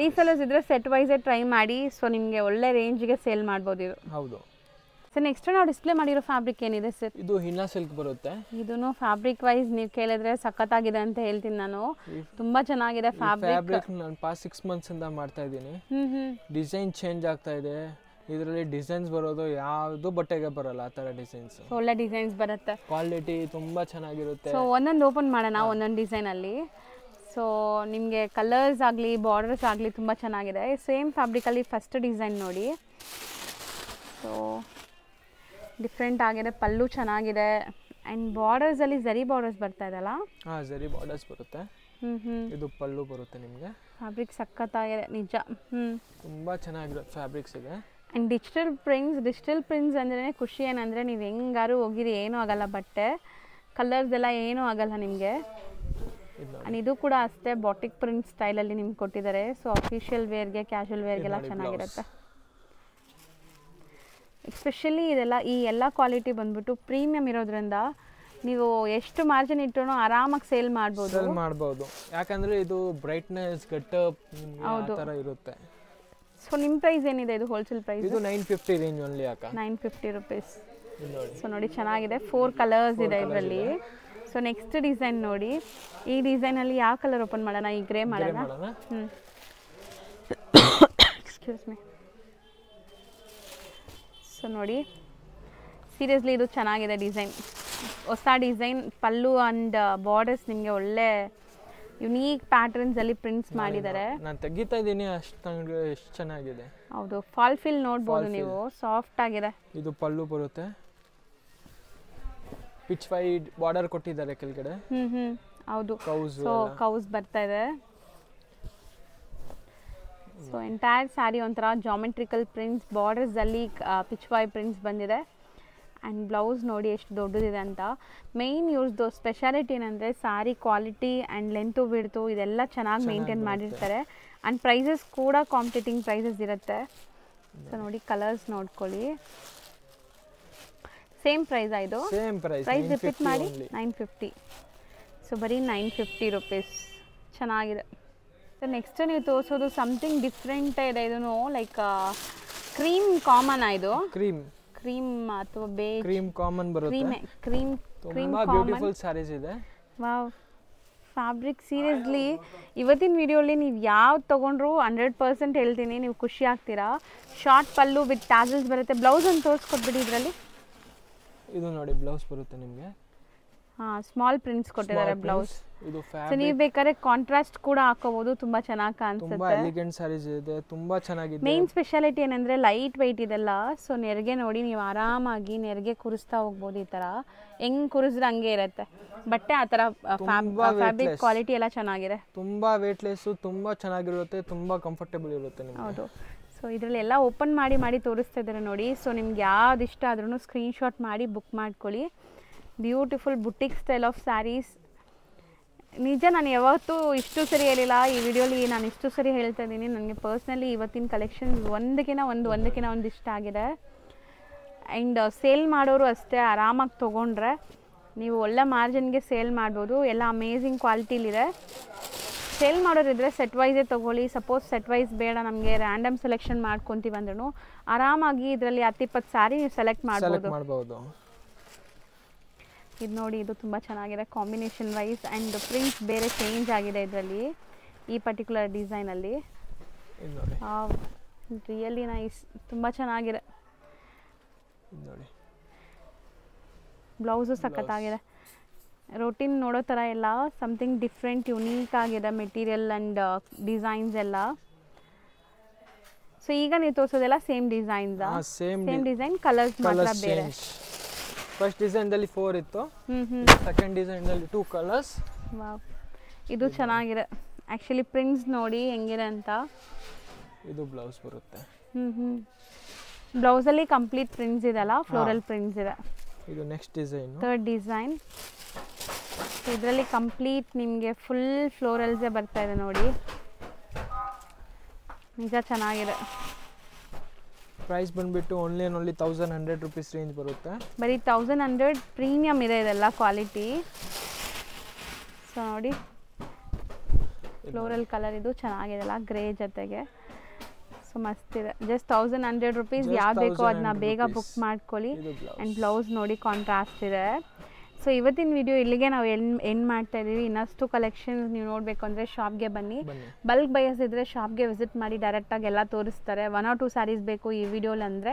ರೀಸೆಲರ್ಸ್ ಇದ್ರೆ ಸೆಟ್ ವೈಸೇ ಟ್ರೈ ಮಾಡಿ. ಸೊ ನಿಮಗೆ ಒಳ್ಳೆ ರೇಂಜ್ಗೆ ಸೇಲ್ ಮಾಡ್ಬೋದು ಇದು. ಹೌದು ಸರ್, ನೆಕ್ಸ್ಟ್ ನಾವು ಡಿಸ್ಪ್ಲೇ ಮಾಡಿರೋ ಫ್ಯಾಬ್ರಿಕ್ ಏನಿದೆ ಸರ್? ಇದು ಹಿನ್ನಾ ಸಿಲ್ಕ್ ಬರುತ್ತೆ. ಇದನ್ನು ಫ್ಯಾಬ್ರಿಕ್ ವೈಸ್ ನೀವು ಕೇಳಿದ್ರೆ ಸಖತ್ತಾಗಿದೆ ಅಂತ ಹೇಳ್ತೀನಿ ನಾನು. ತುಂಬಾ ಚೆನ್ನಾಗಿದೆ ಫ್ಯಾಬ್ರಿಕ್. ನಾನು ಪಾಸ್ಟ್ 6 months ಇಂದ ಮಾಡ್ತಾ ಇದ್ದೀನಿ. ಡಿಸೈನ್ ಚೇಂಜ್ ಆಗ್ತಾ ಇದೆ. ಇದರಲ್ಲಿ ಡಿಸೈನ್ಸ್ ಬರೋದು ಯಾವುದು ಬಟ್ಟೆಗೆ ಬರಲ್ಲ, ಆ ಥರ ಡಿಸೈನ್ಸ್. ಒಳ್ಳೆ ಡಿಸೈನ್ಸ್ ಬರುತ್ತೆ, ಕ್ವಾಲಿಟಿ ತುಂಬ ಚೆನ್ನಾಗಿರುತ್ತೆ. ಸೊ ಒಂದೊಂದು ಓಪನ್ ಮಾಡೋಣ ಒಂದೊಂದು ಡಿಸೈನಲ್ಲಿ. ಸೊ ನಿಮಗೆ ಕಲರ್ಸ್ ಆಗಲಿ ಬಾರ್ಡರ್ಸ್ ಆಗಲಿ ತುಂಬ ಚೆನ್ನಾಗಿದೆ. ಸೇಮ್ ಫ್ಯಾಬ್ರಿಕಲ್ಲಿ ಫಸ್ಟ್ ಡಿಸೈನ್ ನೋಡಿ. ಸೊ ಡಿಫ್ರೆಂಟ್ ಆಗಿದೆ. ಪಲ್ಲು ಚೆನ್ನಾಗಿದೆ. ಆ್ಯಂಡ್ ಬಾರ್ಡರ್ಸಲ್ಲಿ ಝರಿ ಬಾರ್ಡರ್ಸ್ ಬರ್ತಾ ಇದೆಯಲ್ಲ? ಹಾಂ, ಝರಿ ಬಾರ್ಡರ್ಸ್ ಬರುತ್ತೆ. ಇದು ಪಲ್ಲು ಬರುತ್ತೆ ನಿಮಗೆ. ಫ್ಯಾಬ್ರಿಕ್ ಸಖತ್ತಾಗಿದೆ ನಿಜ. ತುಂಬ ಚೆನ್ನಾಗಿರುತ್ತೆ ಫ್ಯಾಬ್ರಿಕ್ಸ್ ಇದೆ. ಆ್ಯಂಡ್ ಡಿಜಿಟಲ್ ಪ್ರಿಂಟ್ಸ್ ಅಂದ್ರೆ ಖುಷಿ ಏನಂದರೆ ನೀವು ಹೆಂಗಾರು ಹೋಗಿರಿ ಏನೂ ಆಗಲ್ಲ, ಬಟ್ಟೆ ಕಲರ್ಸ್ ಎಲ್ಲ ಏನೂ ಆಗಲ್ಲ ನಿಮಗೆ. ಆ್ಯಂಡ್ ಇದು ಕೂಡ ಅಷ್ಟೇ ಬಾಟಿಕ್ ಪ್ರಿಂಟ್ ಸ್ಟೈಲಲ್ಲಿ ನಿಮ್ಗೆ ಕೊಟ್ಟಿದ್ದಾರೆ. ಸೊ ಅಫಿಷಿಯಲ್ ವೇರ್ಗೆ, ಕ್ಯಾಶುವಲ್ ವೇರ್ಗೆಲ್ಲ ಚೆನ್ನಾಗಿರುತ್ತೆ. ಎಸ್ಪೆಷಲಿ ಇದೆಲ್ಲ ಈ ಎಲ್ಲ ಕ್ವಾಲಿಟಿ ಬಂದ್ಬಿಟ್ಟು ಪ್ರೀಮಿಯಮ್ ಇರೋದ್ರಿಂದ ನೀವು ಎಷ್ಟು ಮಾರ್ಜಿನ್ ಇಟ್ಟರು ಆರಾಮಾಗಿ ಸೇಲ್ ಮಾಡ್ಬೋದು. ಯಾಕಂದರೆ ಇದು ಬ್ರೈಟ್ನೆಸ್ ಗಟ್ಟಪ್ ಆ ಥರ ಇರುತ್ತೆ. ಸೊ ನಿಮ್ಮ ಪ್ರೈಸ್ ಏನಿದೆ ಇದು ಹೋಲ್ಸೇಲ್ ಪ್ರೈಸ್? ಇದು 950 ರೇಂಜ್ ಓನ್ಲಿ. 950 rupees. ಸೊ ನೋಡಿ ಚೆನ್ನಾಗಿದೆ. 4 ಕಲರ್ಸ್ ಇದೆ ಇದರಲ್ಲಿ. ಸೊ ನೆಕ್ಸ್ಟ್ ಡಿಸೈನ್ ನೋಡಿ. ಈ ಡಿಸೈನಲ್ಲಿ ಯಾವ ಕಲರ್ ಓಪನ್ ಮಾಡೋಣ? ಈ ಗ್ರೇ ಮಾಡೋಣ. Excuse me. ಸೊ ನೋಡಿ, ಸೀರಿಯಸ್ಲಿ ಇದು ಚೆನ್ನಾಗಿದೆ ಡಿಸೈನ್. ಹೊಸ ಡಿಸೈನ್. ಪಲ್ಲು ಆ್ಯಂಡ್ ಬಾರ್ಡರ್ಸ್ ನಿಮಗೆ ಒಳ್ಳೆ ಯುನೀಕ್ ಪ್ಯಾಟರ್ನ್ಸಲ್ಲಿ ಪ್ರಿಂಟ್ಸ್ ಮಾಡಿದ್ದಾರೆ. ನಾನು ತೆಗಿತಾ ಇದ್ದೀನಿ, ಎಷ್ಟು ಚೆನ್ನಾಗಿದೆ. ಹೌದು, ಫಾಲ್ ಫಿಲ್ ನೋಡ್ಬೋದು ನೀವು. ಸಾಫ್ಟ್ ಆಗಿದೆ. ಇದು ಪಲ್ಲು ಬರುತ್ತೆ. ಪಿಚ್ ವೈಡ್ ಬಾರ್ಡರ್ ಕೊಟ್ಟಿದ್ದಾರೆ ಕೆಳಗಡೆ. ಹೌದು, ಸೊ ಕೌಸ್ ಬರ್ತಾ ಇದೆ. ಸೊ ಎಂಟೈರ್ ಸ್ಯಾರಿ ಒಂಥರ ಜಾಮೆಟ್ರಿಕಲ್ ಪ್ರಿಂಟ್ಸ್, ಬಾರ್ಡರ್ಸಲ್ಲಿ ಪಿಚ್ ವೈ ಪ್ರಿಂಟ್ಸ್ ಬಂದಿದೆ. ಆ್ಯಂಡ್ ಬ್ಲೌಸ್ ನೋಡಿ ಎಷ್ಟು ದೊಡ್ಡದಿದೆ ಅಂತ. ಮೇಯ್ನ್ ಇವ್ರದ್ದು ಸ್ಪೆಷಾಲಿಟಿ ಏನಂದರೆ ಸ್ಯಾರಿ ಕ್ವಾಲಿಟಿ ಆ್ಯಂಡ್ ಲೆಂತು ಬಿಡ್ತು ಇದೆಲ್ಲ ಚೆನ್ನಾಗಿ ಮೇಂಟೈನ್ ಮಾಡಿರ್ತಾರೆ. ಆ್ಯಂಡ್ ಪ್ರೈಸಸ್ ಕೂಡ ಕಾಂಪಿಟೇಟಿಂಗ್ ಪ್ರೈಸಸ್ ಇರುತ್ತೆ. ಸೊ ನೋಡಿ, ಕಲರ್ಸ್ ನೋಡ್ಕೊಳ್ಳಿ. ಸೇಮ್ ಪ್ರೈಸ್ ಇದು. ಪ್ರೈಸ್ ರಿಪೀಟ್ ಮಾಡಿ. 950. ಸೊ ಬರೀ 950 rupees. ಚೆನ್ನಾಗಿದೆ. ಸೊ ನೆಕ್ಸ್ಟ್ ನೀವು ತೋರಿಸೋದು ಸಮಥಿಂಗ್ ಡಿಫ್ರೆಂಟ್ ಇದೆ. ಇದನ್ನು ಲೈಕ್ ಕ್ರೀಮ್ ಕಾಮನ್. ಇದು ಕ್ರೀಮ್ ಅಥವಾ ಬೇಜ್. ಕ್ರೀಮ್ ಕಾಮನ್ ಬರುತ್ತೆ. ಕ್ರೀಮ್ ತುಂಬಾ ಬ್ಯೂಟಿಫುಲ್ ಸ್ಯಾರೀಸ್ ಇದೆ. ವಾವ್, ಫ್ಯಾಬ್ರಿಕ್ ಸೀರಿಯಸ್ಲಿ ಇವತ್ತಿನ ವಿಡಿಯೋಲಿ ನೀವು ಯಾವ್ದು ತೊಗೊಂಡ್ರು 100% ಹೇಳ್ತೀನಿ, ನೀವು ಖುಷಿ ಆಗ್ತೀರಾ. ಶಾರ್ಟ್ ಪಲ್ಲು ವಿತ್ ಟ್ಯಾಸಲ್ಸ್ ಬರುತ್ತೆ. ಬ್ಲೌಸ್ ಒಂದು ತೋರಿಸ್ಕೊಟ್ಬಿಡಿ ಇದರಲ್ಲಿ. ಇದು ನೋಡಿ, ಬ್ಲೌಸ್ ಬರುತ್ತೆ ನಿಮಗೆ. ಸ್ಮಾಲ್ ಪ್ರಿಂಟ್ಸ್ ಕೊಟ್ಟಿದ್ದಾರೆ ಬ್ಲೌಸ್. ಸೊ ನೀವು ಬೇಕಾದ್ರೆ ಕಾಂಟ್ರಾಸ್ಟ್ ಕೂಡ ಹಾಕೋಬಹುದು. ತುಂಬಾ ಚೆನ್ನಾಗಿ ಕಾಣಿಸುತ್ತೆ. ತುಂಬಾ ಎಲಿಗೆಂಟ್ ಸ್ಯಾರೀಸ್ ಇದೆ, ತುಂಬಾ ಚೆನ್ನಾಗಿದೆ. ಮೇನ್ ಸ್ಪೆಷಾಲಿಟಿ ಏನಂದ್ರೆ ಲೈಟ್ ವೆಯ್ಟ್ ಇದೆಲ್ಲ. ಸೊ ನೆರಿಗೆ ನೋಡಿ, ನೀವು ಆರಾಮಾಗಿ ನೆರಿಗೆ ಕುರಿಸ್ತಾ ಹೋಗ್ಬೋದು. ಈ ತರ ಹೆಂಗ್ ಕುರಿಸಿದ್ರೆ ಹಂಗೆ ಇರುತ್ತೆ ಬಟ್ಟೆ. ಆ ತರ ಫ್ಯಾಬ್ರಿಕ್ ಕ್ವಾಲಿಟಿ ಎಲ್ಲ ಚೆನ್ನಾಗಿದೆ. ತುಂಬಾ ವೇಟ್ಲೆಸ್, ತುಂಬಾ ಚೆನ್ನಾಗಿರುತ್ತೆ, ತುಂಬಾ ಕಂಫರ್ಟಬಲ್ ಇರುತ್ತೆ ನಿಮಗೆ. ಹೌದು. ಸೊ ಇದರಲ್ಲೆಲ್ಲ ಓಪನ್ ಮಾಡಿ ತೋರಿಸ್ತಾ ಇದ್ದಾರೆ ನೋಡಿ. ಸೊ ನಿಮ್ಗೆ ಯಾವ್ದು ಇಷ್ಟ ಆದ್ರೂ ಸ್ಕ್ರೀನ್ಶಾಟ್ ಮಾಡಿ ಬುಕ್ ಮಾಡ್ಕೊಳ್ಳಿ. Beautiful boutique style of saris. ನಿಜ ನಾನು ಯಾವತ್ತೂ ಇಷ್ಟು ಸರಿ ಹೇಳಿಲ್ಲ ಈ ವಿಡಿಯೋಲಿ, ನಾನು ಇಷ್ಟು ಸರಿ ಹೇಳ್ತಾ ಇದ್ದೀನಿ. ನನಗೆ ಪರ್ಸ್ನಲಿ ಇವತ್ತಿನ ಕಲೆಕ್ಷನ್ಸ್ ಒಂದಕ್ಕಿಂತ ಒಂದು ಇಷ್ಟ ಆಗಿದೆ. ಆ್ಯಂಡ್ ಸೇಲ್ ಮಾಡೋರು ಅಷ್ಟೇ, ಆರಾಮಾಗಿ ತೊಗೊಂಡ್ರೆ ನೀವು ಒಳ್ಳೆ ಮಾರ್ಜಿನ್ಗೆ ಸೇಲ್ ಮಾಡ್ಬೋದು. ಎಲ್ಲ ಅಮೇಝಿಂಗ್ ಕ್ವಾಲಿಟಿಲಿದೆ. ಸೇಲ್ ಮಾಡೋರಿದ್ರೆ ಸೆಟ್ ವೈಸೇ ತೊಗೊಳ್ಳಿ. ಸಪೋಸ್ ಸೆಟ್ ವೈಸ್ ಬೇಡ, ನಮಗೆ ರ್ಯಾಂಡಮ್ ಸೆಲೆಕ್ಷನ್ ಮಾಡ್ಕೊತೀವಿ ಅಂದ್ರೂ ಆರಾಮಾಗಿ ಇದರಲ್ಲಿ 10-20 ಸ್ಯಾರಿ ನೀವು ಸೆಲೆಕ್ಟ್ ಮಾಡ್ಬೋದು. ಇದು ನೋಡಿ, ಇದು ತುಂಬ ಚೆನ್ನಾಗಿದೆ ಕಾಂಬಿನೇಷನ್ ವೈಸ್. ಆ್ಯಂಡ್ ಪ್ರಿಂಟ್ಸ್ ಬೇರೆ ಚೇಂಜ್ ಆಗಿದೆ ಇದರಲ್ಲಿ, ಈ ಪರ್ಟಿಕ್ಯುಲರ್ ಡಿಸೈನಲ್ಲಿ. ರಿಯಲಿ ನೈಸ್, ತುಂಬ ಚೆನ್ನಾಗಿದೆ. ಬ್ಲೌಸು ಸಖತ್ತಾಗಿದೆ. ರೋಟೀನ್ ನೋಡೋ ಥರ ಎಲ್ಲ ಸಮಥಿಂಗ್ ಡಿಫ್ರೆಂಟ್ ಯುನೀಕ್ ಆಗಿದೆ ಮೆಟೀರಿಯಲ್ ಆ್ಯಂಡ್ ಡಿಸೈನ್ಸ್ ಎಲ್ಲ. ಸೊ ಈಗ ನೀವು ತೋರಿಸೋದೆಲ್ಲ same designs. Same design, colours ಮಾತ್ರ ಬೇರೆ. ಫಸ್ಟ್ ಡಿಸೈನ್ದಲ್ಲಿ 4 ಇತ್ತು. ಸೆಕೆಂಡ್ ಡಿಸೈನ್ದಲ್ಲಿ 2 ಕಲರ್ಸ್. ಇದು ಚೆನ್ನಾಗಿದೆ. ಆ್ಯಕ್ಚುಲಿ ಪ್ರಿಂಟ್ಸ್ ನೋಡಿ ಹೆಂಗಿದೆ ಅಂತ. ಇದು ಬ್ಲೌಸ್ ಬರುತ್ತೆ. ಬ್ಲೌಸಲ್ಲಿ ಕಂಪ್ಲೀಟ್ ಪ್ರಿಂಟ್ಸ್ ಇದೆಲ್ಲ, ಫ್ಲೋರಲ್ ಪ್ರಿಂಟ್ಸ್ ಇದೆ. ಇದು ನೆಕ್ಸ್ಟ್ ಡಿಸೈನ್, ಥರ್ಡ್ ಡಿಸೈನ್. ಇದರಲ್ಲಿ ಕಂಪ್ಲೀಟ್ ನಿಮಗೆ ಫುಲ್ ಫ್ಲೋರಲ್ಸೇ ಬರ್ತಾ ಇದೆ ನೋಡಿ, ನಿಜ ಚೆನ್ನಾಗಿದೆ. ಪ್ರೈಸ್ ಬಂದುಬಿಟ್ಟು ಓನ್ಲಿ 1100 rupees ರೇಂಜ್ ಬರುತ್ತೆ. ಬರೀ 1100. ಪ್ರೀಮಿಯಮ್ ಇದೆ ಇದೆಲ್ಲ ಕ್ವಾಲಿಟಿ. ಸೊ ನೋಡಿ ಫ್ಲೋರಲ್ ಕಲರ್ ಇದು ಚೆನ್ನಾಗಿದೆಲ್ಲ, ಗ್ರೇ ಜೊತೆಗೆ. ಸೊ ಮಸ್ತಿದೆ. Just 1100 rupees. ಯಾವ್ದು ಬೇಕೋ ಅದನ್ನ ಬೇಗ ಬುಕ್ ಮಾಡ್ಕೊಳ್ಳಿ. ಆ್ಯಂಡ್ ಬ್ಲೌಸ್ ನೋಡಿ ಕಾಂಟ್ರಾಸ್ಟ್ ಇದೆ. ಸೊ ಇವತ್ತಿನ ವಿಡಿಯೋ ಇಲ್ಲಿಗೆ ನಾವು ಎಂಡ್ ಮಾಡ್ತಾ ಇದ್ದೀವಿ. ಇನ್ನಷ್ಟು ಕಲೆಕ್ಷನ್ಸ್ ನೀವು ನೋಡಬೇಕು ಅಂದರೆ ಶಾಪ್ಗೆ ಬನ್ನಿ. ಬಲ್ಕ್ ಬಯಸ್ ಇದ್ದರೆ ಶಾಪ್ಗೆ ವಿಸಿಟ್ ಮಾಡಿ, ಡೈರೆಕ್ಟಾಗಿ ಎಲ್ಲ ತೋರಿಸ್ತಾರೆ. 1 or 2 ಸ್ಯಾರೀಸ್ ಬೇಕು ಈ ವಿಡಿಯೋಲಿ ಅಂದರೆ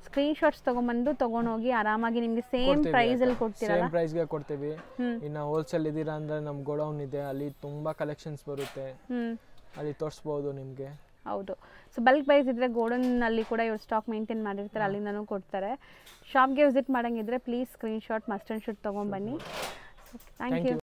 ಸ್ಕ್ರೀನ್ಶಾಟ್ಸ್ ತೊಗೊಂಬಂದು ತೊಗೊಂಡೋಗಿ ಆರಾಮಾಗಿ ನಿಮಗೆ ಸೇಮ್ ಪ್ರೈಸಲ್ಲಿ ಕೊಡ್ತೀರಲ್ಲ, ಸೇಮ್ ಪ್ರೈಸ್ಗೆ ಕೊಡ್ತೀವಿ. ಇನ್ನು ಹೋಲ್ಸೇಲ್ ಇದ್ದೀರಾ ಅಂದರೆ ನಮ್ಮ ಗೋಡೌನ್ ಇದೆ, ಅಲ್ಲಿ ತುಂಬ ಕಲೆಕ್ಷನ್ಸ್ ಬರುತ್ತೆ, ಅಲ್ಲಿ ತೋರಿಸ್ಬೋದು ನಿಮಗೆ. ಹೌದು. ಸೊ ಬಲ್ಕ್ ಬೈಸ್ ಇದ್ದರೆ ಗೋಡೌನಲ್ಲಿ ಕೂಡ ಇವ್ರು ಸ್ಟಾಕ್ ಮೇಂಟೈನ್ ಮಾಡಿರ್ತಾರೆ, ಅಲ್ಲಿಂದನೂ ಕೊಡ್ತಾರೆ. ಶಾಪ್ಗೆ ವಿಸಿಟ್ ಮಾಡೋಂಗಿದ್ರೆ please screenshot must and should ತೊಗೊಂಬನ್ನಿ. Thank you.